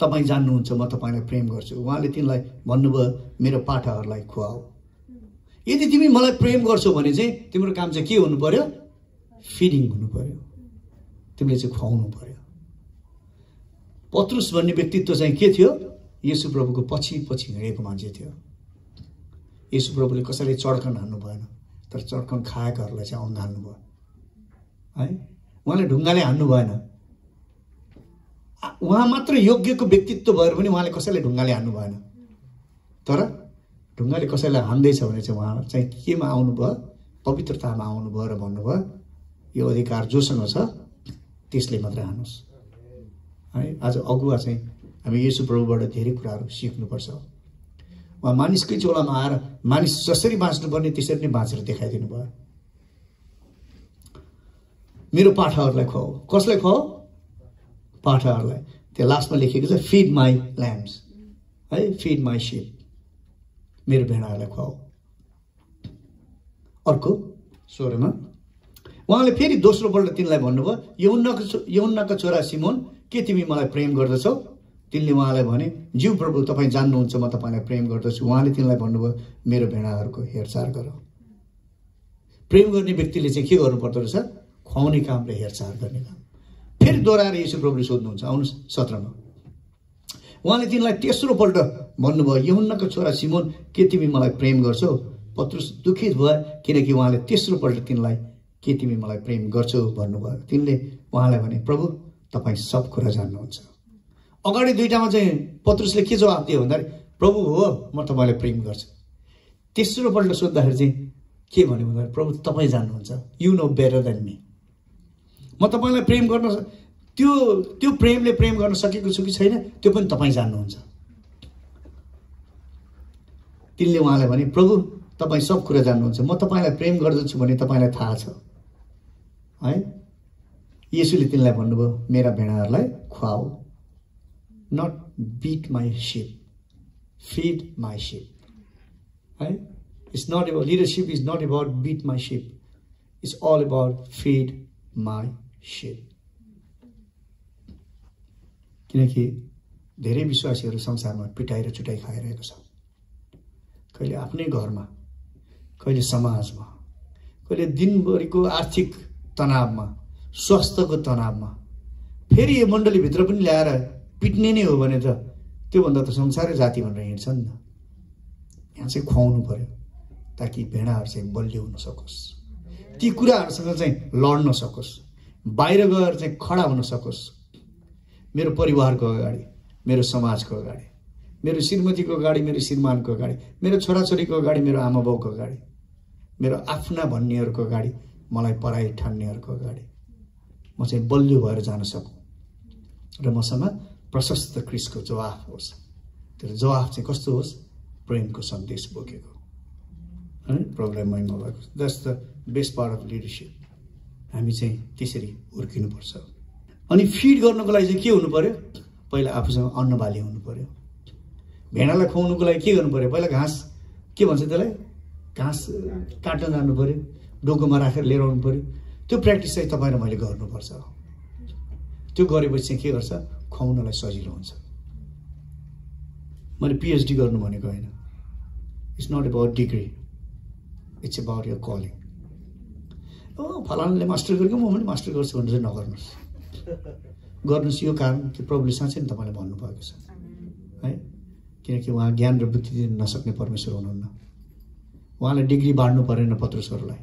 तपाईँ जान्नुहुन्छ म तपाईँलाई प्रेम गर्छु। उहाँले तिमीलाई भन्नुभयो मेरो पाठाहरूलाई खुवाऊ। यदि तिमी मलाई प्रेम गर्छौ भने चाहिँ तिम्रो काम चाहिँ के हुनु पर्यो? फिडिङ हुनु पर्यो, तिमीले चाहिँ खुवाउनु पर्यो। पत्रुस भन्ने व्यक्तित्व चाहिँ के थियो? येशू प्रभुको पछि पछि हिँडेको मान्छे थियो। येशू प्रभुले कसैले चड्कन हान्नु भएन, तर चड्कन खाएकाहरूलाई चाहिँ आउन हाल्नुभयो है। उहाँले ढुङ्गाले हान्नु भएन। उहाँ मात्र योग्यको व्यक्तित्व भएर पनि उहाँले कसैले ढुङ्गाले हान्नु भएन, तर ढुङ्गाले कसैलाई हान्दैछ भने चाहिँ उहाँ चाहिँ केमा आउनुभयो? पवित्रतामा आउनुभयो र भन्नुभयो यो अधिकार जोसँग छ त्यसले मात्रै हान्नुहोस् है। आज अगुवा चाहिँ हामी येशू प्रभुबाट धेरै कुराहरू सिक्नुपर्छ। उहाँ मानिसकै चोलामा आएर मानिस जसरी बाँच्नुपर्ने त्यसरी नै बाँचेर देखाइदिनु भयो। मेरो पाठाहरूलाई खुवाऊ। कसलाई खुवाऊ? पाठाहरूलाई। त्यो लास्टमा लेखेको छ फिड माई ल्याम्स है, फिड माई शिप, मेरो भेडाहरूलाई खुवाऊ। अर्को 16 मा उहाँले फेरि दोस्रोपल्ट तिनलाई भन्नुभयो यूहन्नाको छोरा सिमोन, के तिमी मलाई प्रेम गर्दछौ? तिनले उहाँलाई भने ज्यू प्रभु तपाईँ जान्नुहुन्छ म तपाईँलाई प्रेम गर्दछु। उहाँले तिनलाई भन्नुभयो मेरो भेडाहरूको हेरचाह गर। प्रेम गर्ने व्यक्तिले चाहिँ के गर्नुपर्दो रहेछ? खुवाउने काम र हेरचाह गर्ने काम। फेरि दोहोऱ्याएर येशू प्रभुले सोध्नुहुन्छ, आउनुहोस् 17 मा उहाँले तिनलाई तेस्रोपल्ट भन्नुभयो यूहन्नाको छोरा सिमोन, के तिमी मलाई प्रेम गर्छौ? पत्रुस दुखित भयो किनकि उहाँले तेस्रोपल्ट तिनलाई के तिमी मलाई प्रेम गर्छौ भन्नुभयो। तिनले उहाँलाई भने प्रभु तपाईँ सब कुरा जान्नुहुन्छ। अगाडि दुईटामा चाहिँ पत्रुसले के जवाब दियो भन्दाखेरि प्रभु हो म तपाईँलाई प्रेम गर्छु। तेस्रोपल्ट सोद्धाखेरि चाहिँ के भन्यो भन्दाखेरि प्रभु तपाईँ जान्नुहुन्छ, you know better than me. म तपाईँलाई प्रेम गर्न त्यो प्रेमले प्रेम गर्न सकेको छु कि छैन त्यो पनि तपाईँ जान्नुहुन्छ। तिनले उहाँलाई भने प्रभु तपाईँ सब कुरा जान्नुहुन्छ, म तपाईँलाई प्रेम गर्दछु भने तपाईँलाई थाहा छ है। येशूले तिनलाई भन्नुभयो मेरा भेडाहरूलाई खुवाऊ, not beat my sheep, feed my sheep है। It's not about leadership, is not about beat my sheep, it's all about feed my sheep. किनकि धेरै विश्वासीहरू संसारमा पिटाइ र चुटाइ खाइरहेको छ। कहिले आफ्नै घरमा, कहिले समाजमा, कहिले दिनभरिको आर्थिक तनावमा, स्वास्थ्यको तनावमा, फेरि यो मण्डलीभित्र पनि ल्याएर पिट्ने नै हो भने त त्योभन्दा त संसारै जाति भनेर हिँड्छ नि त। यहाँ चाहिँ खुवाउनु पर्यो ताकि भेडाहरू चाहिँ बलियो हुन सकोस्, ती कुराहरूसँग चाहिँ लड्न सकोस्, बाहिर गएर चाहिँ खडा हुन सकोस्। मेरो परिवारको अगाडि, मेरो समाजको अगाडि, मेरो श्रीमतीको अगाडि, मेरो श्रीमानको अगाडि, मेरो छोराछोरीको अगाडि, मेरो आमा बाउको अगाडि, मेरो आफ्ना भन्नेहरूको अगाडि, मलाई पराई ठान्नेहरूको अगाडि म चाहिँ बलियो भएर जान सकूँ र मसँग प्रशस्त क्रिस्टको जवाफ होस्। त्यो जवाफ चाहिँ कस्तो होस्? प्रेमको सन्देश बोकेको है, प्रभुलाई महिमा भएको। That's the best part of leadership. हामी चाहिँ त्यसरी हुर्किनुपर्छ। अनि फिड गर्नको लागि चाहिँ के हुनु पर्यो? पहिला आफूसँग अन्नबाली हुनु पर्यो। भेडालाई खुवाउनुको लागि के गर्नु पर्यो? पहिला घाँस, के भन्छ त्यसलाई, घाँस काट्न जानु पर्यो, डोकोमा राखेर लिएर आउनु पर्यो। त्यो प्र्याक्टिस चाहिँ तपाईँ र मैले गर्नुपर्छ। त्यो गरेपछि चाहिँ के गर्छ? खुवाउनलाई सजिलो हुन्छ। मैले पिएचडी गर्नु भनेको होइन। It's not about degree, it's about your calling. फलानाले मास्टर गरेको म पनि मास्टर गर्छु भनेर चाहिँ नगर्नुहोस्। गर्नुहोस् यो कारण कि प्रभुले साँच्चै नै तपाईँलाई भन्नुभएको छ है। किनकि उहाँ ज्ञान र बुद्धि दिन नसक्ने परमेश्वर हुनुहुन्न। उहाँले डिग्री बाँड्नु परेन पत्रुसहरूलाई।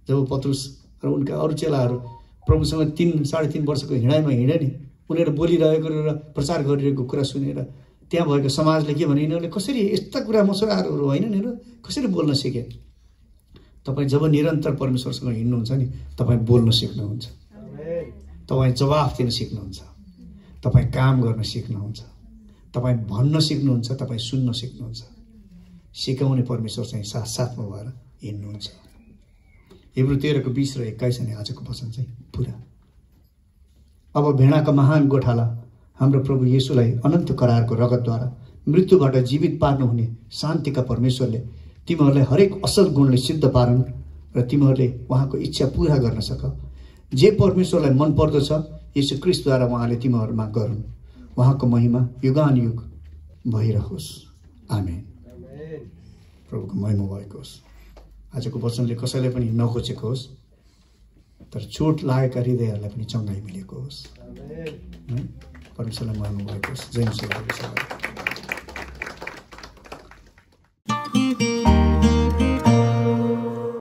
जब पत्रुस र उनका अरू चेलाहरू प्रभुसँग 3-3.5 वर्षको हिँडाइमा हिँडे नि, उनीहरू बोलिरहेको र प्रचार गरिरहेको कुरा सुनेर त्यहाँ भएको समाजले के भने यिनीहरूले कसरी यस्ता कुरा मसुराहरू होइन नि, कसरी बोल्न सिके? तपाईँ जब निरन्तर परमेश्वरसँग हिँड्नुहुन्छ नि, तपाईँ बोल्न सिक्नुहुन्छ, तपाईँ जवाफ दिन सिक्नुहुन्छ, तपाईँ काम गर्न सिक्नुहुन्छ, तपाईँ भन्न सिक्नुहुन्छ, तपाईँ सुन्न सिक्नुहुन्छ। सिकाउने परमेश्वर चाहिँ साथसाथमा भएर हिँड्नुहुन्छ। हिब्रू 13:20 र 21 अनि आजको वचन चाहिँ पुरा। अब भेडाका महान गोठाला हाम्रो प्रभु येशूलाई अनन्त करारको रगतद्वारा मृत्युबाट जीवित पार्नुहुने शान्तिका परमेश्वरले तिमीहरूलाई हरेक असल गुणले सिद्ध पारुन् र तिमीहरूले उहाँको इच्छा पूरा गर्न सक। जे परमेश्वरलाई मन पर्दछ येशू ख्रीष्टद्वारा उहाँले तिमीहरूमा गरून्। उहाँको महिमा युगानुयुग भइरहोस्। आमेन। प्रभुको महिमा भएको होस्। आजको वचनले कसैलाई पनि नखोचेको होस्, तर चोट लागेका हृदयहरूलाई पनि चङ्गाइ मिलेको होस्। परमेश्वरलाई महिमा भएको होस्। जय मसीह।